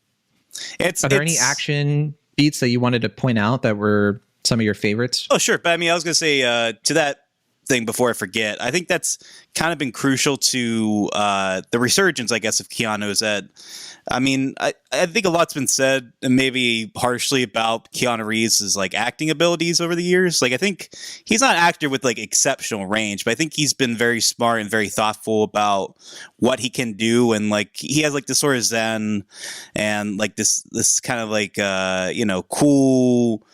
Are there any action beats that you wanted to point out that were some of your favorites? Oh, sure, but I mean, I was gonna say to that thing before I forget, I think that's kind of been crucial to the resurgence, I guess, of Keanu. Is that, I mean, I think a lot's been said, and maybe harshly, about Keanu Reeves' like acting abilities over the years. Like I think he's not an actor with like exceptional range, but I think he's been very smart and very thoughtful about what he can do, and like he has like this sort of zen and like this kind of like cool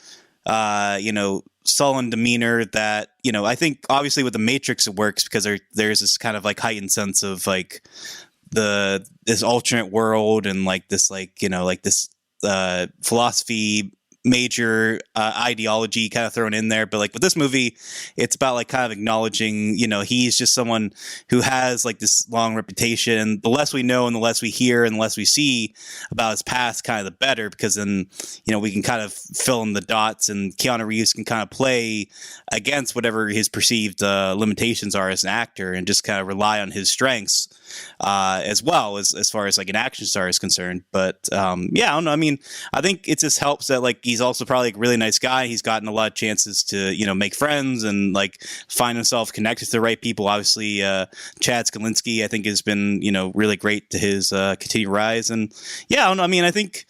sullen demeanor that, you know, I think obviously with the Matrix it works because there's this kind of like heightened sense of like this alternate world and like this, like, you know, like this philosophy major ideology kind of thrown in there. But like with this movie, it's about like kind of acknowledging, you know, he's just someone who has like this long reputation. The less we know and the less we hear and the less we see about his past, kind of the better, because then, you know, we can kind of fill in the dots and Keanu Reeves can kind of play against whatever his perceived limitations are as an actor and just kind of rely on his strengths as well as far as like an action star is concerned. But yeah, I don't know. I mean, I think it just helps that like he's also probably like a really nice guy. He's gotten a lot of chances to, you know, make friends and like find himself connected to the right people. Obviously, Chad Skalinski, I think, has been, you know, really great to his continued rise. And yeah, I don't know. I mean, I think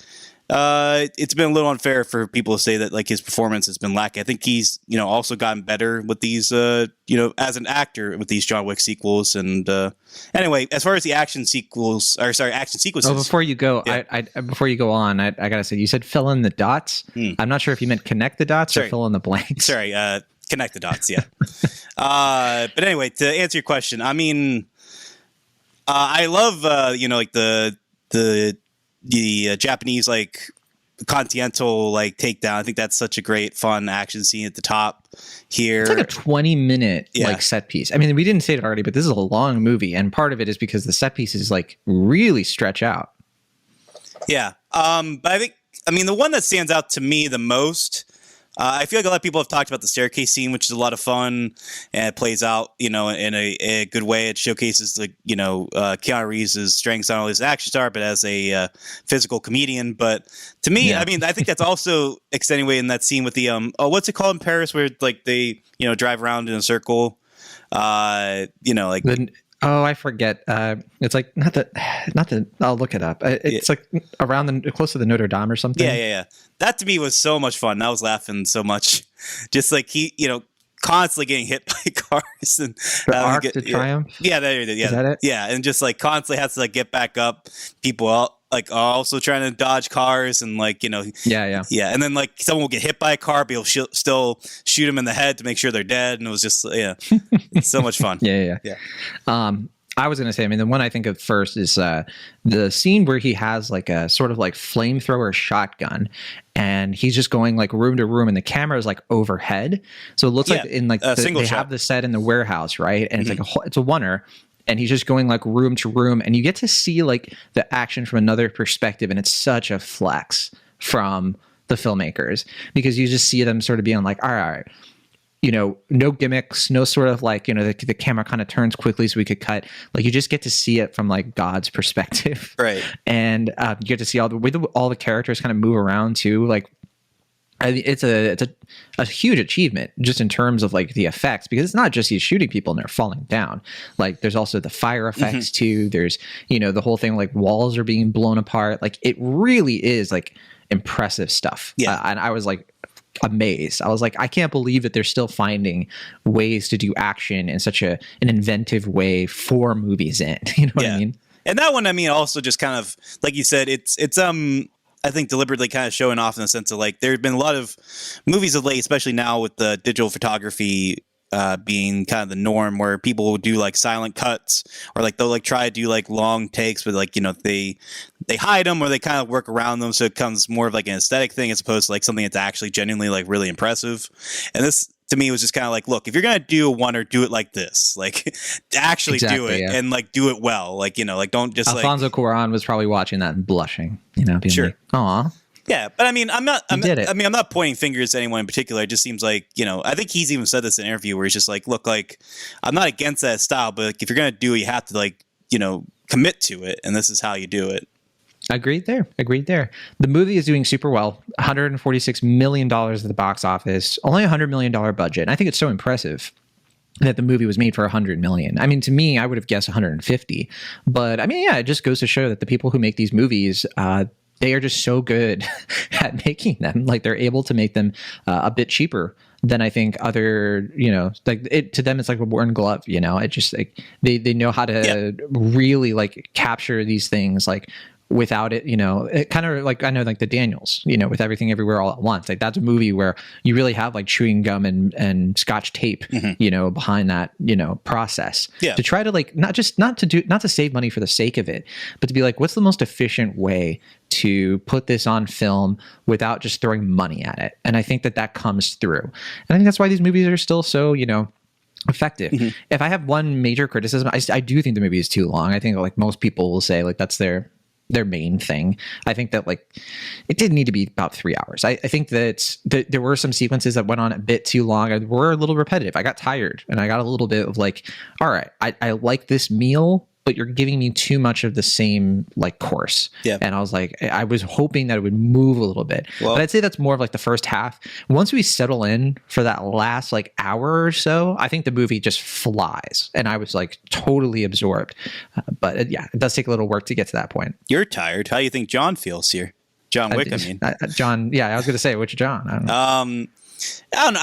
it's been a little unfair for people to say that like his performance has been lacking. I think he's, you know, also gotten better with these, you know, as an actor with these John Wick sequels. And anyway, as far as the action sequences. Oh, before you go, yeah. Before you go on, I gotta say, you said fill in the dots. I'm not sure if you meant connect the dots or fill in the blanks. Sorry, connect the dots. Yeah. But anyway, to answer your question, I mean, I love, you know, like the Japanese like continental like takedown. I think that's such a great fun action scene at the top here. It's like a 20-minute like set piece. I mean, we didn't say it already, but this is a long movie, and part of it is because the set pieces like really stretch out. Yeah. But I mean, the one that stands out to me the most, I feel like a lot of people have talked about the staircase scene, which is a lot of fun, and it plays out, you know, in a good way. It showcases, like, you know, Keanu Reeves' strengths not only as an action star, but as a physical comedian. But to me, I mean, I think that's also extenuated in that scene with the, what's it called in Paris where, like, they, you know, drive around in a circle, you know, like... I forget. It's like not the. I'll look it up. It's like around close to the Notre Dame or something. Yeah. That to me was so much fun. I was laughing so much, just like he, you know, constantly getting hit by cars and the Arc de Triomphe. Yeah, there it is. Yeah, is that it? Yeah, and just like constantly has to like get back up. People are also trying to dodge cars and like, you know. Yeah. And then like someone will get hit by a car, but he'll still shoot them in the head to make sure they're dead. And it was just it's so much fun. Yeah. I was going to say, I mean, the one I think of first is the scene where he has like a sort of like flamethrower shotgun and he's just going like room to room and the camera is like overhead. So it looks like in like they have the set in the warehouse, right? And it's like it's a oneer and he's just going like room to room and you get to see like the action from another perspective. And it's such a flex from the filmmakers because you just see them sort of being like, all right. You know, no gimmicks, no sort of like, you know, the camera kind of turns quickly so we could cut. Like you just get to see it from like God's perspective, right? And you get to see all the characters kind of move around too. Like it's a huge achievement just in terms of like the effects because it's not just he's shooting people and they're falling down. Like there's also the fire effects too. There's, you know, the whole thing like walls are being blown apart. Like it really is like impressive stuff. Yeah, and I was like. Amazed. I was like, I can't believe that they're still finding ways to do action in such an inventive way 4 movies in. You know what I mean? And that one, I mean, also just kind of like you said, it's I think deliberately kind of showing off in the sense of like there have been a lot of movies of late, especially now with the digital photography being kind of the norm where people will do like silent cuts or like they'll like try to do like long takes, but like, you know, they hide them or they kind of work around them. So it comes more of like an aesthetic thing as opposed to like something that's actually genuinely like really impressive. And this to me was just kind of like, look, if you're going to do a oneer, do it like this, like actually do it and like do it well. Like, you know, like don't just Alfonso Cuarón was probably watching that and blushing, you know, being like, aw. Yeah, but I mean, I'm not pointing fingers at anyone in particular. It just seems like, you know, I think he's even said this in an interview where he's just like, look, like, I'm not against that style, but like, if you're going to do it, you have to like, you know, commit to it. And this is how you do it. Agreed there. The movie is doing super well. $146 million at the box office, only $100 million budget. And I think it's so impressive that the movie was made for $100 million. I mean, to me, I would have guessed 150. But I mean, yeah, it just goes to show that the people who make these movies, they are just so good at making them. Like they're able to make them a bit cheaper than I think other, you know, like it to them, it's like a worn glove, you know, it just like they know how to really like capture these things like without it, it kind of like, I know like the Daniels, with Everything Everywhere All at Once, like that's a movie where you really have like chewing gum and scotch tape, behind that, process to try to like, not to save money for the sake of it, but to be like, what's the most efficient way to put this on film without just throwing money at it? And I think that comes through. And I think that's why these movies are still so, effective. If I have one major criticism, I do think the movie is too long. I think like most people will say like that's their main thing. I think that like it didn't need to be about 3 hours. I think that there were some sequences that went on a bit too long. Were a little repetitive. I got tired and I got a little bit of like, all right, I like this meal, but you're giving me too much of the same like course. Yeah. And I was like, I was hoping that it would move a little bit. Well, but I'd say that's more of like the first half. Once we settle in for that last like hour or so, I think the movie just flies. And I was like totally absorbed. But it does take a little work to get to that point. You're tired. How do you think John feels here? John Wick, I mean. John, yeah, I was going to say, which John? I don't know. I don't know.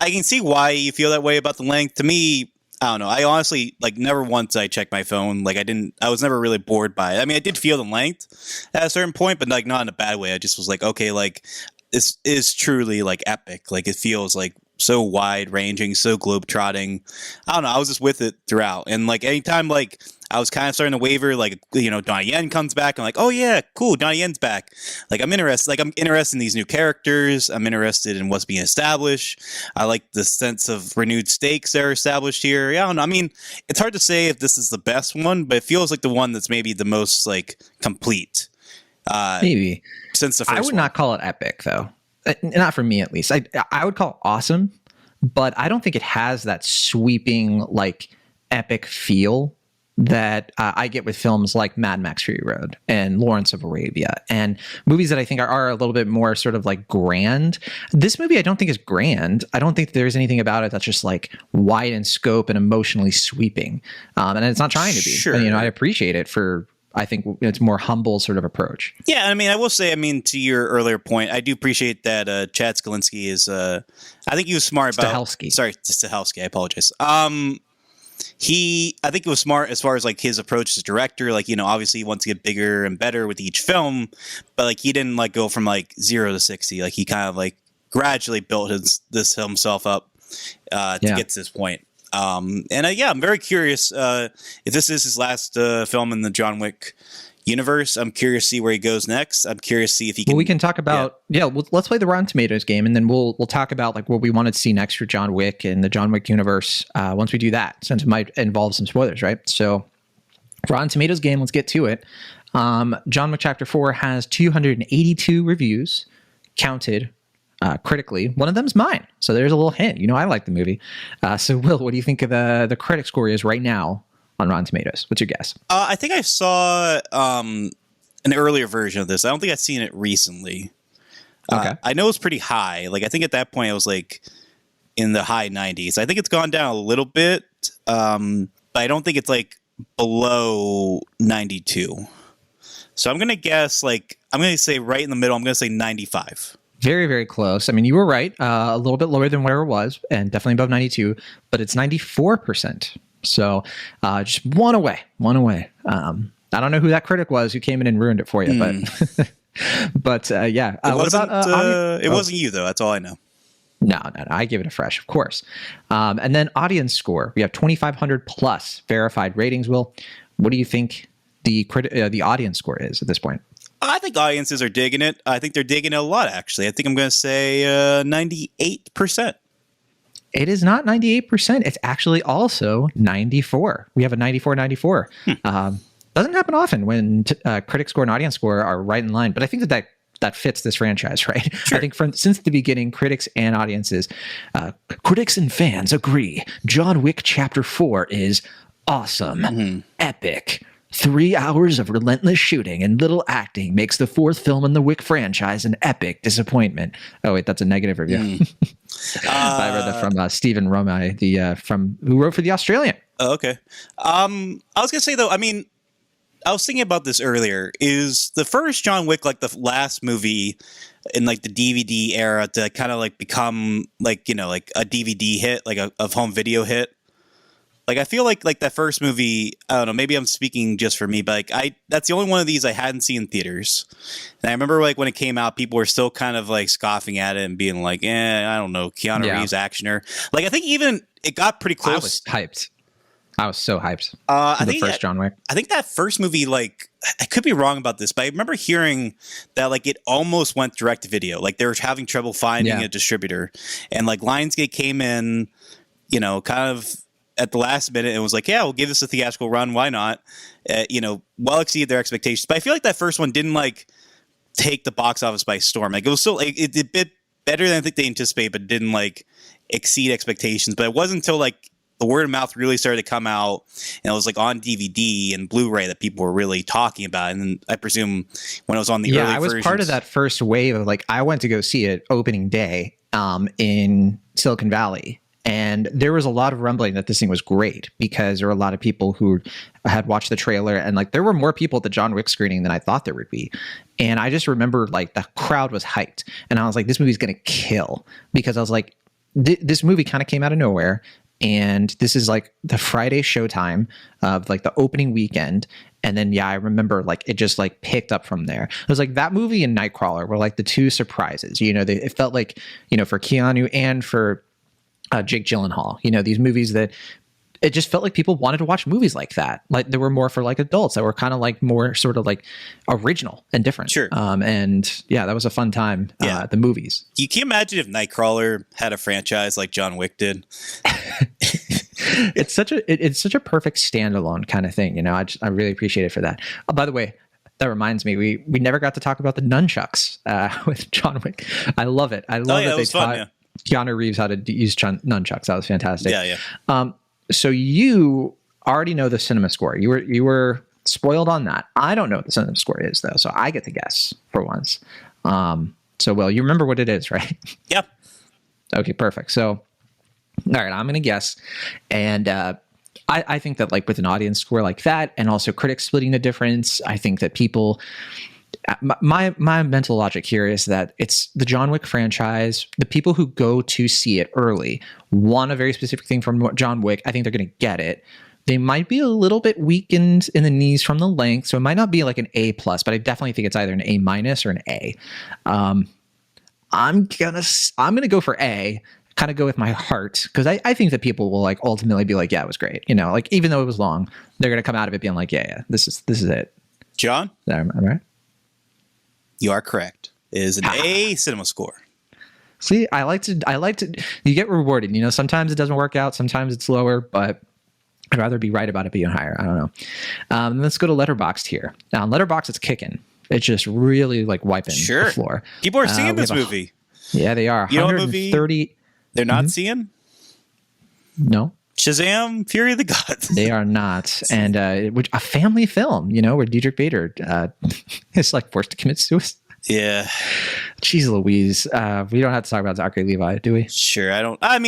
I can see why you feel that way about the length. To me, I don't know. I honestly, like, never once I checked my phone. Like, I was never really bored by it. I mean, I did feel the length at a certain point, but, like, not in a bad way. I just was like, okay, like, this is truly, like, epic. Like, it feels, like, so wide-ranging, so globe-trotting. I don't know. I was just with it throughout. And, like, anytime, like, I was kind of starting to waver, like, Donnie Yen comes back. I'm like, oh, yeah, cool, Donnie Yen's back. Like, I'm interested. Like, I'm interested in these new characters. I'm interested in what's being established. I like the sense of renewed stakes that are established here. Yeah, I don't know. I mean, it's hard to say if this is the best one, but it feels like the one that's maybe the most, like, complete. Maybe. Since the first one. I would not call it epic, though. Not for me, at least. I would call it awesome, but I don't think it has that sweeping, like, epic feel that I get with films like Mad Max Fury Road and Lawrence of Arabia and movies that I think are a little bit more sort of like grand. This movie I don't think is grand. I don't think there's anything about it that's just like wide in scope and emotionally sweeping. And it's not trying to be. Sure. And, I appreciate it for, I think it's more humble sort of approach. Yeah, I mean, I will say, I mean, to your earlier point, I do appreciate that Chad Skalinski is, I think he was smart about... Stahelski, I apologize. I think it was smart as far as like his approach as director. Like, obviously he wants to get bigger and better with each film, but like he didn't like go from like 0 to 60. Like he kind of like gradually built himself up to get to this point. I'm very curious if this is his last film in the John Wick universe. I'm curious to see where he goes next. I'm curious to see if he can. Well, we can talk about let's play the Rotten Tomatoes game, and then we'll talk about like what we wanted to see next for John Wick and the John Wick universe. Once we do that, since it might involve some spoilers, right? So, Rotten Tomatoes game. Let's get to it. John Wick Chapter 4 has 282 reviews counted critically. One of them's mine, so there's a little hint. I like the movie. So, Will, what do you think of the critic score is right now on Rotten Tomatoes? What's your guess? I think I saw an earlier version of this. I don't think I've seen it recently. Okay. I know it's pretty high. Like, I think at that point it was like in the high 90s. I think it's gone down a little bit, but I don't think it's like below 92. So I'm going to guess I'm going to say right in the middle. I'm going to say 95. Very, very close. I mean, you were right. A little bit lower than where it was and definitely above 92, but it's 94%. So just one away. I don't know who that critic was who came in and ruined it for you, but yeah. What about it wasn't you though. That's all I know. No. I give it a fresh, of course. And then audience score. We have 2,500 plus verified ratings. Will, what do you think the audience score is at this point? I think audiences are digging it. I think they're digging it a lot, actually. I think I'm going to say 98%. It is not 98%. It's actually also 94. We have a 94-94. Doesn't happen often when critic score and audience score are right in line, but I think that fits this franchise, right? Sure. I think since the beginning, critics and audiences, critics and fans agree. John Wick Chapter 4 is awesome, epic. 3 hours of relentless shooting and little acting makes the fourth film in the Wick franchise an epic disappointment. Oh, wait, that's a negative review. I read that from Stephen Romay, who wrote for The Australian. Oh, okay. I was going to say, though, I mean, I was thinking about this earlier. Is the first John Wick like the last movie in like the DVD era to kind of like become like, like a DVD hit, like a home video hit? Like I feel like that first movie, I don't know, maybe I'm speaking just for me, but like that's the only one of these I hadn't seen in theaters. And I remember like when it came out, people were still kind of like scoffing at it and being like, I don't know, Keanu Reeves actioner. Like I think even it got pretty close. I was hyped. I was so hyped. I the think first John Wick. I think that first movie, like, I could be wrong about this, but I remember hearing that like it almost went direct to video. Like they were having trouble finding a distributor, and like Lionsgate came in, you know, kind of at the last minute and was like, yeah, we'll give this a theatrical run. Why not? You know, well exceeded their expectations. But I feel like that first one didn't like take the box office by storm. Like it was still like, it did a bit better than I think they anticipated, but didn't like exceed expectations. But it wasn't until like the word of mouth really started to come out, and it was like on DVD and Blu-ray that people were really talking about. And then I presume when it was on the early I was versions, part of that first wave of like, I went to go see it opening day in Silicon Valley. And there was a lot of rumbling that this thing was great because there were a lot of people who had watched the trailer, and like there were more people at the John Wick screening than I thought there would be. And I just remember like the crowd was hyped, and I was like, this movie's going to kill, because I was like, this movie kind of came out of nowhere. And this is like the Friday showtime of like the opening weekend. And then, I remember like it just like picked up from there. It was like that movie and Nightcrawler were like the two surprises, you know, it felt like, you know, for Keanu and for Jake Gyllenhaal, you know, these movies that it just felt like people wanted to watch movies like that. Like there were more for like adults that were kind of like more sort of like original and different. Sure. And that was a fun time. The movies. Can you imagine if Nightcrawler had a franchise like John Wick did? It's such a perfect standalone kind of thing. You know, I really appreciate it for that. Oh, by the way, that reminds me, we never got to talk about the nunchucks with John Wick. I love it. I love that they taught Keanu Reeves how to use nunchucks. That was fantastic. Yeah. So you already know the cinema score. You were spoiled on that. I don't know what the cinema score is though, so I get to guess for once. So Will, you remember what it is, right? Yep. Okay, perfect. So, all right, I'm gonna guess, and I think that like with an audience score like that, and also critics splitting the difference, I think that people. My mental logic here is that it's the John Wick franchise. The people who go to see it early want a very specific thing from John Wick. I think they're going to get it. They might be a little bit weakened in the knees from the length, so it might not be like an A+, but I definitely think it's either an A- or an A. I'm gonna go for A. Kind of go with my heart, because I think that people will like ultimately be like, yeah, it was great. You know, like even though it was long, they're going to come out of it being like, yeah, this is it. John, am I right? You are correct. It is an A cinema score. See, I like to, you get rewarded. You know, sometimes it doesn't work out. Sometimes it's lower, but I'd rather be right about it being higher. I don't know. Let's go to Letterboxd here. Now, on Letterboxd, it's kicking. It's just really like wiping the floor. People are seeing this movie. Yeah, they are. You know what movie they're not seeing? No. Shazam! Fury of the Gods. They are not, and which a family film, you know, where Diedrich Bader is like forced to commit suicide. Yeah. Jeez Louise. We don't have to talk about Zachary Levi, do we? Sure. I don't know. I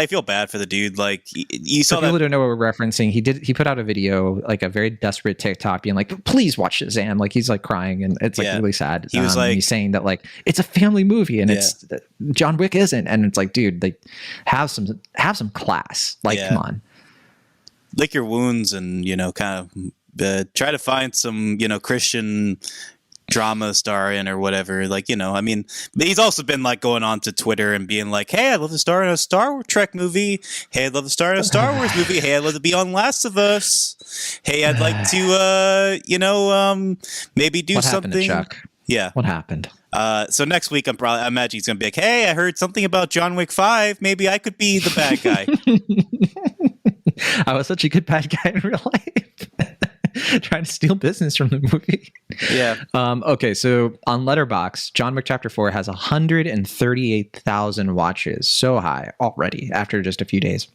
feel bad for the dude. Like you saw that. People don't know what we're referencing. He put out a video, like a very desperate TikTok being like, please watch Shazam. Like he's like crying, and it's like really sad. He was like, he's saying that like it's a family movie, and it's John Wick isn't. And it's like, dude, like have some class. Like, come on. Lick your wounds and, you know, kind of try to find some, you know, Christian drama star in or whatever, like, you know, I mean, but he's also been like going on to Twitter and being like, hey, I'd love to star in a Star Trek movie. Hey, I'd love to star in a Star Wars movie. Hey, I'd love to be on Last of Us. Hey, I'd like to maybe do something. Happened to Chuck? Yeah, what happened? So next week I imagine he's gonna be like, hey, I heard something about John Wick 5, maybe I could be the bad guy. I was such a good bad guy in real life. Trying to steal business from the movie. Yeah. Okay, so on Letterboxd, John Wick Chapter 4 has 138,000 watches. So high already after just a few days.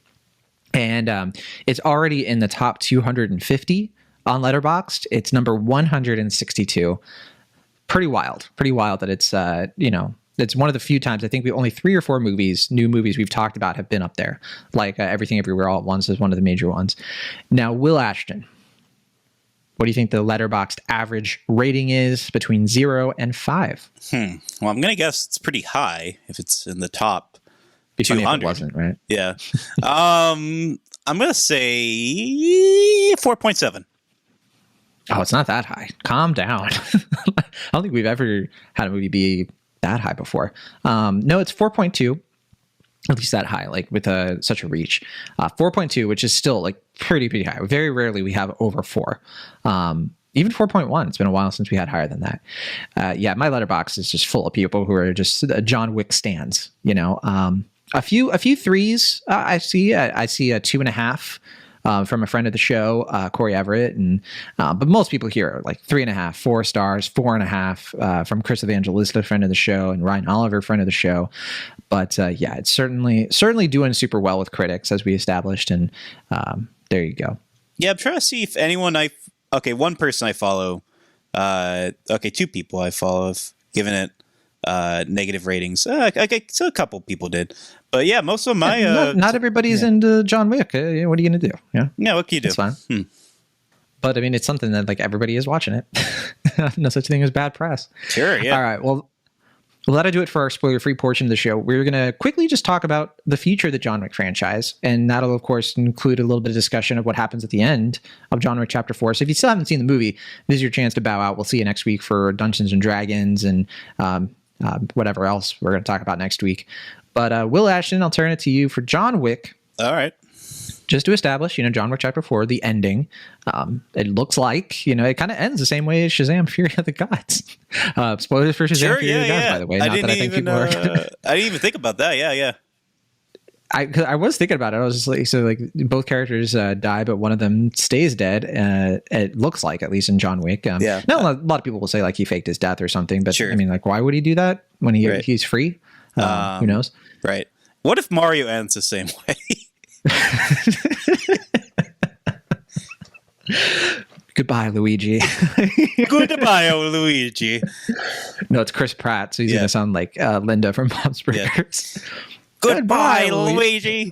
And it's already in the top 250 on Letterboxd. It's number 162. Pretty wild that it's, it's one of the few times I think only 3 or 4 new movies we've talked about have been up there. Like Everything Everywhere All at Once is one of the major ones. Now, Will Ashton, what do you think the Letterboxd average rating is between 0 and 5? Well, I'm going to guess it's pretty high if it's in the top Be 200. Funny if it wasn't, right? Yeah. I'm gonna say 4.7. Oh, it's not that high. Calm down. I don't think we've ever had a movie be that high before. No, it's 4.2. At least that high, like with such a reach. 4.2, which is still like pretty high. Very rarely we have over 4. Even 4.1. It's been a while since we had higher than that. Yeah, my letterbox is just full of people who are just John Wick stans. You know, a few 3s. I see a 2.5. From a friend of the show, Corey Everett, and but most people here are like 3.5, 4 stars, 4.5 from Chris Evangelista, friend of the show, and Ryan Oliver, friend of the show. But yeah, it's certainly doing super well with critics, as we established, and there you go. Yeah, I'm trying to see if anyone one person I follow, 2 people I follow have given it negative ratings. Okay, so a couple people did. But yeah, most of my not everybody's into John Wick. What are you gonna do? Yeah, what can you do? It's fine. But I mean, it's something that like everybody is watching it. No such thing as bad press. Sure. Yeah. All right. Well, that'll do it for our spoiler-free portion of the show. We're gonna quickly just talk about the future of the John Wick franchise, and that'll of course include a little bit of discussion of what happens at the end of John Wick Chapter 4. So if you still haven't seen the movie, this is your chance to bow out. We'll see you next week for Dungeons and Dragons and whatever else we're going to talk about next week. But Will Ashton, I'll turn it to you for John Wick. All right. Just to establish, John Wick Chapter 4, the ending. It looks like, it kind of ends the same way as Shazam! Fury of the Gods. Spoilers for Shazam! Fury of the Gods, by the way. I didn't even think about that. Yeah. I was thinking about it. I was just like, both characters die, but one of them stays dead. It looks like, at least in John Wick. Yeah. Now, a lot of people will say like he faked his death or something, but sure. I mean, like, why would he do that when he's free? Who knows? Right. What if Mario ends the same way? Goodbye, Luigi. Goodbye, Luigi. No, it's Chris Pratt, so he's going to sound like Linda from Bob's Burgers. Yeah. Goodbye, Luigi.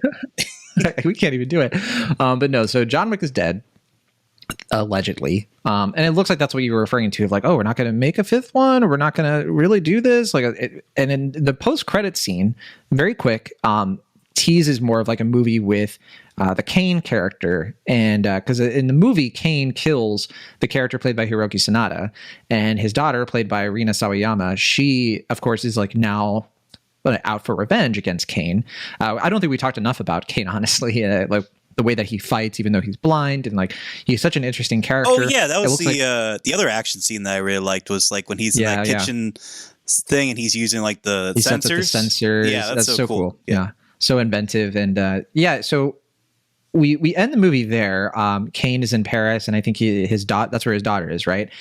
We can't even do it. But no, so John Wick is dead, allegedly. And it looks like that's what you were referring to, of like, oh, we're not going to make a 5th one, or we're not going to really do this. And in the post-credit scene, very quick, teases more of like a movie with the Kane character. And because in the movie, Kane kills the character played by Hiroyuki Sanada, and his daughter, played by Rina Sawayama, she, of course, is like now out for revenge against Kane. I don't think we talked enough about Kane, honestly. Like the way that he fights, even though he's blind, and like he's such an interesting character. Oh yeah, that was the other action scene that I really liked was like when he's in that kitchen thing and he's using like the sensors. Yeah, that's so cool. Yeah, so inventive. And so we end the movie there. Kane is in Paris, and I think that's where his daughter is, right?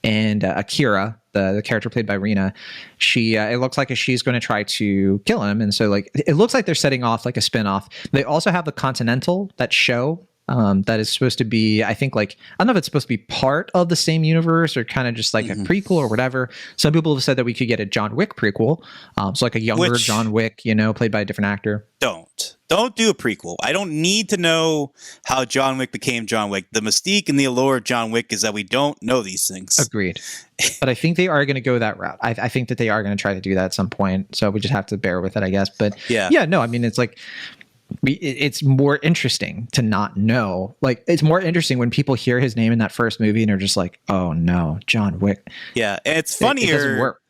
And Akira, the character played by Rina, she it looks like she's going to try to kill him, and so like it looks like they're setting off like a spinoff. They also have the Continental, that show that is supposed to be, I think, like, I don't know if it's supposed to be part of the same universe or kind of just like a prequel or whatever. Some people have said that we could get a John Wick prequel, so like a younger John Wick, played by a different actor. Don't do a prequel. I don't need to know how John Wick became John Wick. The mystique and the allure of John Wick is that we don't know these things. Agreed. But I think they are going to go that route. I think that they are going to try to do that at some point. So we just have to bear with it, I guess. But no, I mean, it's like, it's more interesting to not know. Like, it's more interesting when people hear his name in that first movie and are just like, oh no, John Wick. Yeah, and it's funnier. It doesn't work.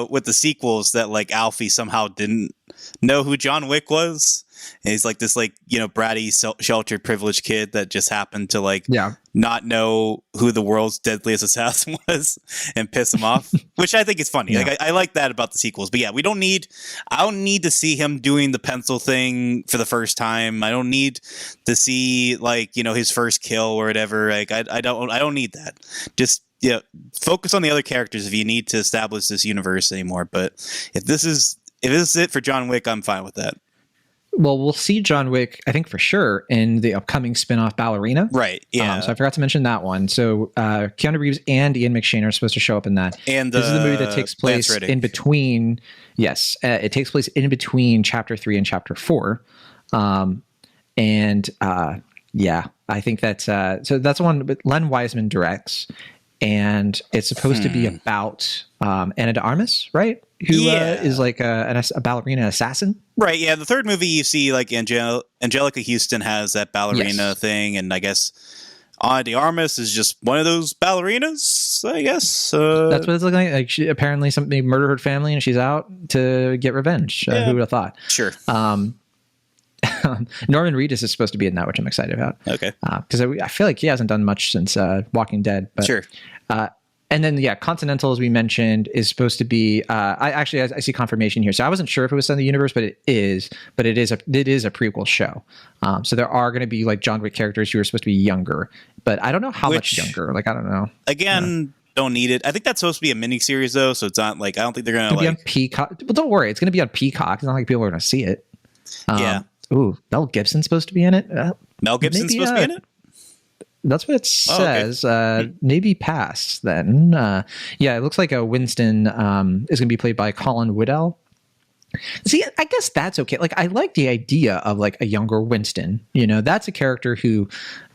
With the sequels that like Alfie somehow didn't know who John Wick was, and he's like this like bratty sheltered privileged kid that just happened to like not know who the world's deadliest assassin was and piss him off, which I think is funny. Like I like that about the sequels. But yeah, I don't need to see him doing the pencil thing for the first time. I don't need to see like his first kill or whatever. Like I don't need that. Just focus on the other characters if you need to establish this universe anymore. But if this is it for John Wick, I'm fine with that. Well, we'll see John Wick, I think for sure, in the upcoming spinoff Ballerina. Right. Yeah. So I forgot to mention that one. So Keanu Reeves and Ian McShane are supposed to show up in that. And this is the movie that takes place in between. Yes, it takes place in between Chapter 3 and Chapter 4. I think that's so that's the one Len Wiseman directs. And it's supposed to be about Ana de Armas, right? who is like a ballerina assassin. Right. Yeah. The third movie, you see like Angelica Houston has that ballerina thing, and I guess Ana de Armas is just one of those ballerinas, I guess. That's what it's looking like. Like she apparently somebody murdered her family and she's out to get revenge. Who would have thought? Sure. Norman Reedus is supposed to be in that, which I'm excited about. Okay. Because I feel like he hasn't done much since Walking Dead. But, sure. And then, Continental, as we mentioned, is supposed to be. I see confirmation here, so I wasn't sure if it was in the universe, but it is. But it is a prequel show. So there are going to be like John Wick characters who are supposed to be younger, but I don't know how much younger. Like I don't know. Again, don't need it. I think that's supposed to be a miniseries though, so it's not like I don't think they're going to be on Peacock. Well, don't worry, it's going to be on Peacock. It's not like people are going to see it. Yeah. Ooh, Mel Gibson's supposed to be in it. Mel Gibson's supposed to be in it? That's what it says. Okay. Maybe past then. It looks like a Winston is going to be played by Colin Woodell. See, I guess that's okay. Like, I like the idea of like a younger Winston. You know, that's a character who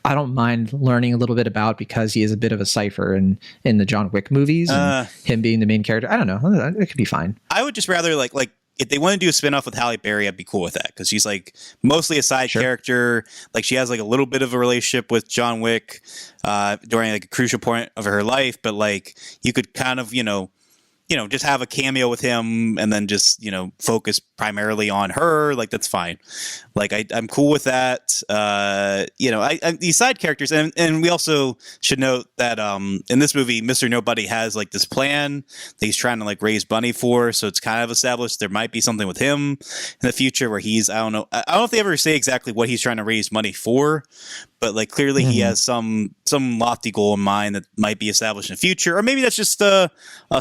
I don't mind learning a little bit about because he is a bit of a cipher in the John Wick movies. And him being the main character, I don't know. It could be fine. I would just rather like if they want to do a spinoff with Halle Berry, I'd be cool with that because she's like mostly a side character. Like she has like a little bit of a relationship with John Wick during like a crucial point of her life, but like you could kind of just have a cameo with him and then just focus primarily on her. Like that's fine. Like I'm cool with that. These side characters, and we also should note that in this movie, Mr. Nobody has like this plan that he's trying to like raise money for. So it's kind of established there might be something with him in the future where he's I don't know if they ever say exactly what he's trying to raise money for, but like clearly he has some lofty goal in mind that might be established in the future, or maybe that's just a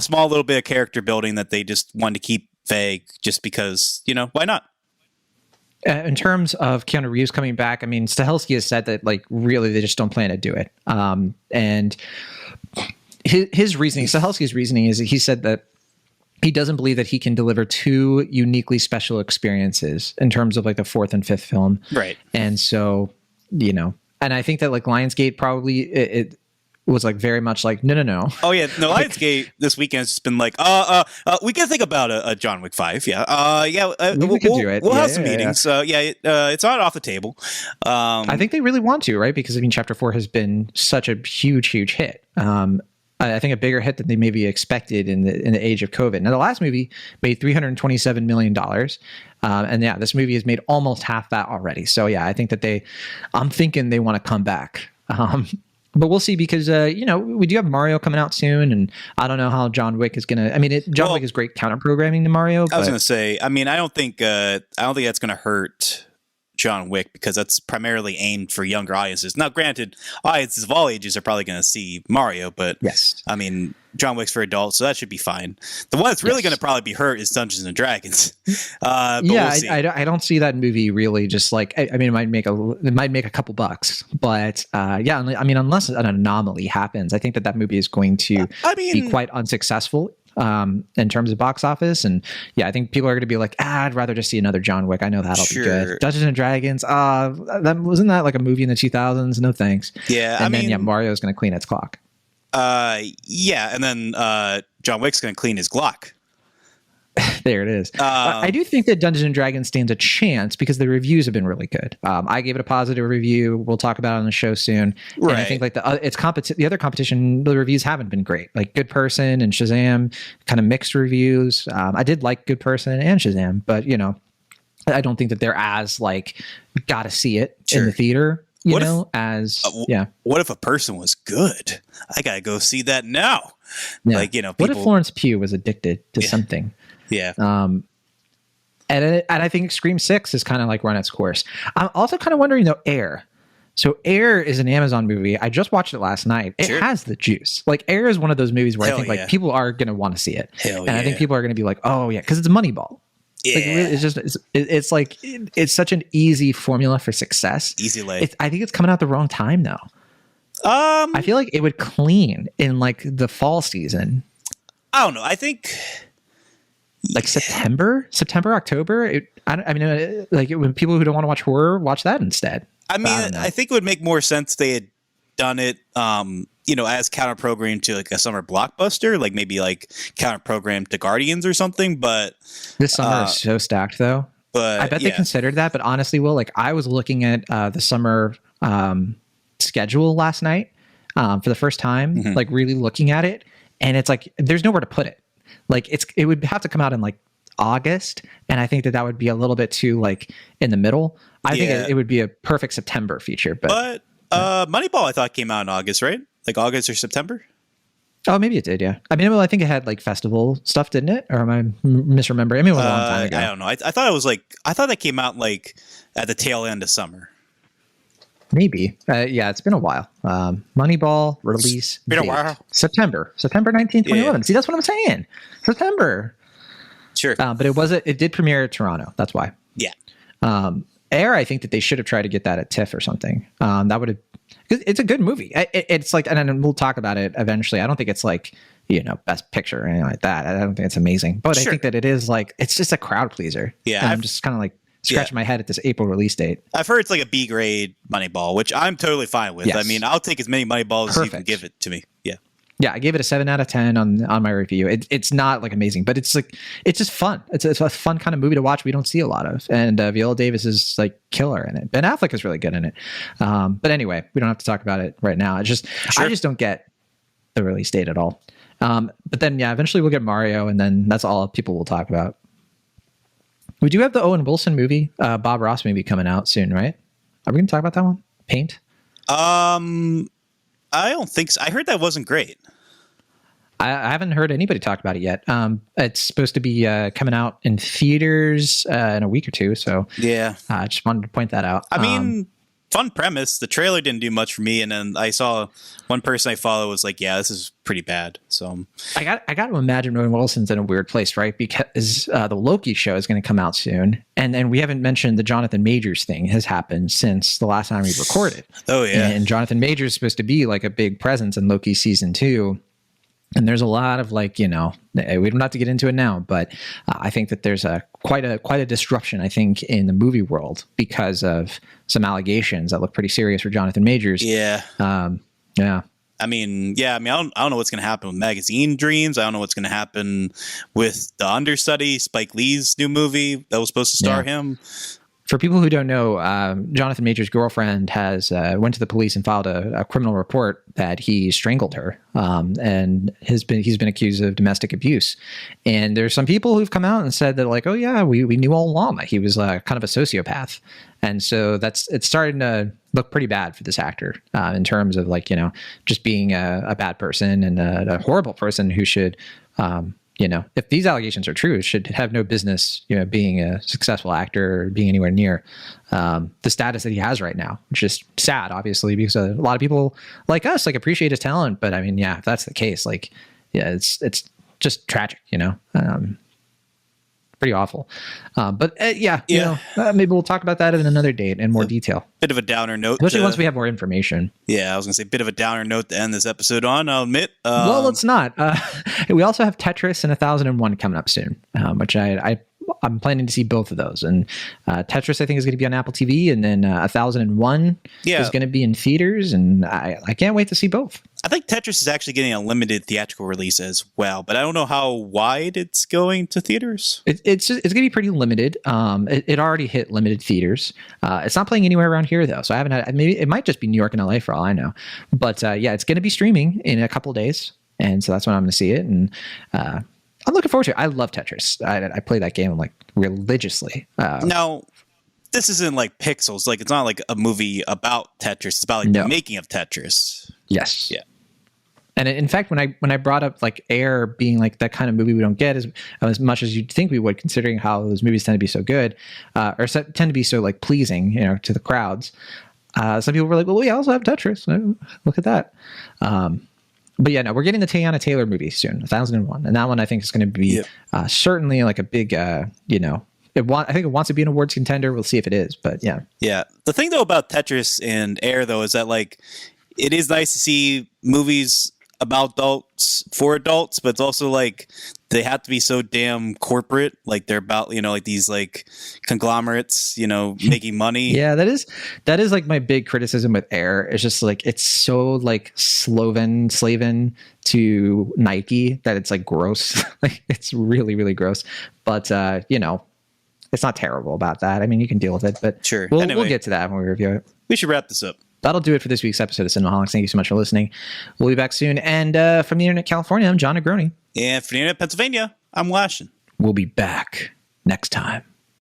small little bit of character building that they just wanted to keep vague just because, why not? In terms of Keanu Reeves coming back, I mean, Stahelski has said that like really they just don't plan to do it. And his reasoning, Stahelski's reasoning is that he said that he doesn't believe that he can deliver two uniquely special experiences in terms of like the fourth and fifth film. Right. And so, and I think that like Lionsgate probably it was like very much like no. Oh yeah, no. Lionsgate this weekend has just been like, we can think about a John Wick 5. Yeah, we could do it. We'll have some meetings. It's not off the table. I think they really want to, right? Because I mean, Chapter 4 has been such a huge hit. I think a bigger hit than they maybe expected in the age of COVID. Now, the last movie made $327 million. And this movie has made almost half that already. So yeah, I think that I'm thinking they want to come back. But we'll see because, we do have Mario coming out soon. And I don't know how John Wick is going to, John Wick is great counter programming to Mario. I was going to say, I don't think that's going to hurt John Wick because that's primarily aimed for younger audiences. Now, granted, audiences of all ages are probably going to see Mario, but yes, John Wick's for adults, so that should be fine. The one that's really going to probably be hurt is Dungeons and Dragons. But we'll see. I don't see that movie really just like. It might make a couple bucks, but unless an anomaly happens, I think that movie is going to be quite unsuccessful. In terms of box office, and I think people are going to be like, I'd rather just see another John Wick. I know that'll be good. Dungeons and Dragons, wasn't that like a movie in the 2000s? No thanks. Yeah, and then Mario's going to clean its clock. And then John Wick's going to clean his Glock. There it is. I do think that Dungeons and Dragons stands a chance because the reviews have been really good. I gave it a positive review. We'll talk about it on the show soon. Right. And I think like the other competition, the reviews haven't been great. Like Good Person and Shazam, kind of mixed reviews. I did like Good Person and Shazam, but I don't think that they're as like got to see it in the theater. What if a person was good? I gotta go see that now. Yeah. Like what if Florence Pugh was addicted to something? Yeah. And I think Scream 6 is kind of like run its course. I'm also kind of wondering though, Air. So Air is an Amazon movie. I just watched it last night. It has the juice. Like Air is one of those movies where I think like people are going to want to see it. I think people are going to be like, oh yeah, because it's Moneyball. Yeah. Like, really, it's such an easy formula for success. Easy lay. I think it's coming out the wrong time though. I feel like it would clean in like the fall season. I don't know. I think like September, October. When people who don't want to watch horror watch that instead. I think it would make more sense if they had done it as counter programmed to like a summer blockbuster, like maybe like counter programmed to Guardians or something. But this summer is so stacked, though. But I bet they considered that. But honestly, Will, like I was looking at the summer schedule last night for the first time, like really looking at it, and it's like there's nowhere to put it. Like it would have to come out in like August, and I think that would be a little bit too like in the middle. I think it would be a perfect September feature. But Moneyball, I thought came out in August, right? Like August or September? Oh, maybe it did, yeah. I mean, well, I think it had like festival stuff, didn't it? Or am I misremembering? I mean, it was a long time ago. I don't know. I thought it was like, I thought that came out like at the tail end of summer. Maybe. Yeah, it's been a while. Moneyball release Been date. a while. September 19th, 2011. Yeah. See, that's what I'm saying. September. Sure. But it did premiere at Toronto. That's why. Yeah. Air, I think that they should have tried to get that at TIFF or something. That would have. It's a good movie. It's like, and then we'll talk about it eventually. I don't think it's like, best picture or anything like that. I don't think it's amazing, but Sure. I think that it is like, it's just a crowd pleaser. Yeah. And I'm just kind of like scratching my head at this April release date. I've heard it's like a B grade Moneyball, which I'm totally fine with. Yes. I mean, I'll take as many Moneyballs as you can give it to me. Yeah. Yeah, I gave it a 7 out of 10 on my review. It's not like amazing, but it's like, it's just fun. It's a fun kind of movie to watch. We don't see a lot of, and Viola Davis is like killer in it. Ben Affleck is really good in it. But anyway, we don't have to talk about it right now. I just don't get the release date at all. But then eventually we'll get Mario, and then that's all people will talk about. We do have the Owen Wilson movie, Bob Ross movie coming out soon, right? Are we going to talk about that one? Paint? I don't think so. I heard that wasn't great. I haven't heard anybody talk about it yet. It's supposed to be coming out in theaters in a week or two. So yeah, I just wanted to point that out. I mean, fun premise. The trailer didn't do much for me, and then I saw one person I follow was like, "Yeah, this is pretty bad." So I got to imagine Owen Wilson's in a weird place, right? Because the Loki show is going to come out soon, and then we haven't mentioned the Jonathan Majors thing has happened since the last time we recorded. Oh yeah, and Jonathan Majors is supposed to be like a big presence in Loki season 2. And there's a lot of like, we don't have to get into it now, but I think that there's quite a disruption, I think, in the movie world because of some allegations that look pretty serious for Jonathan Majors. Yeah. Yeah. I mean, I don't know what's going to happen with Magazine Dreams. I don't know what's going to happen with The Understudy, Spike Lee's new movie that was supposed to star him. For people who don't know, Jonathan Majors' girlfriend has went to the police and filed a criminal report that he strangled her, and he's been accused of domestic abuse. And there's some people who've come out and said that like, oh yeah, we knew all along that he was kind of a sociopath, and so it's starting to look pretty bad for this actor in terms of like just being a bad person and a horrible person who should. If these allegations are true, should have no business, being a successful actor or being anywhere near the status that he has right now, which is sad, obviously, because a lot of people like us appreciate his talent. But I mean, if that's the case, it's just tragic, pretty awful. Maybe we'll talk about that in another date in more detail. Bit of a downer note. Especially once we have more information. Yeah, I was going to say bit of a downer note to end this episode on, I'll admit. Well, it's not. We also have Tetris and 1001 coming up soon, which I'm planning to see both of those. And Tetris, I think, is going to be on Apple TV, and then 1001 is going to be in theaters, and I can't wait to see both. I think Tetris is actually getting a limited theatrical release as well, but I don't know how wide it's going to theaters. It's going to be pretty limited. It already hit limited theaters. It's not playing anywhere around here though, so I haven't had. Maybe it might just be New York and LA for all I know. But it's going to be streaming in a couple of days, and so that's when I'm going to see it. And I'm looking forward to it. I love Tetris. I play that game religiously. Now, this isn't like Pixels. Like it's not like a movie about Tetris. It's about the making of Tetris. Yes. Yeah. And in fact, when I brought up Air being that kind of movie we don't get as much as you'd think we would, considering how those movies tend to be so good, or tend to be so pleasing, to the crowds. Some people were like, well, we also have Tetris. Look at that. But yeah, no, we're getting the Teyana Taylor movie soon, 1001, and that one I think is going to be certainly a big, I think it wants to be an awards contender. We'll see if it is, but yeah. Yeah. The thing though about Tetris and Air though is that it is nice to see movies about adults for adults, but it's also like they have to be so damn corporate. Like they're about, like these like conglomerates, making money. Yeah, that is like my big criticism with Air. It's just like it's so like slaven to Nike that it's like gross. Like it's really, really gross. But it's not terrible about that. I mean, you can deal with it, but sure. We'll get to that when we review it. We should wrap this up. That'll do it for this week's episode of Cinemaholics. Thank you so much for listening. We'll be back soon. And from the Internet California, I'm John Negroni. And from the Internet Pennsylvania, I'm Lashin. We'll be back next time.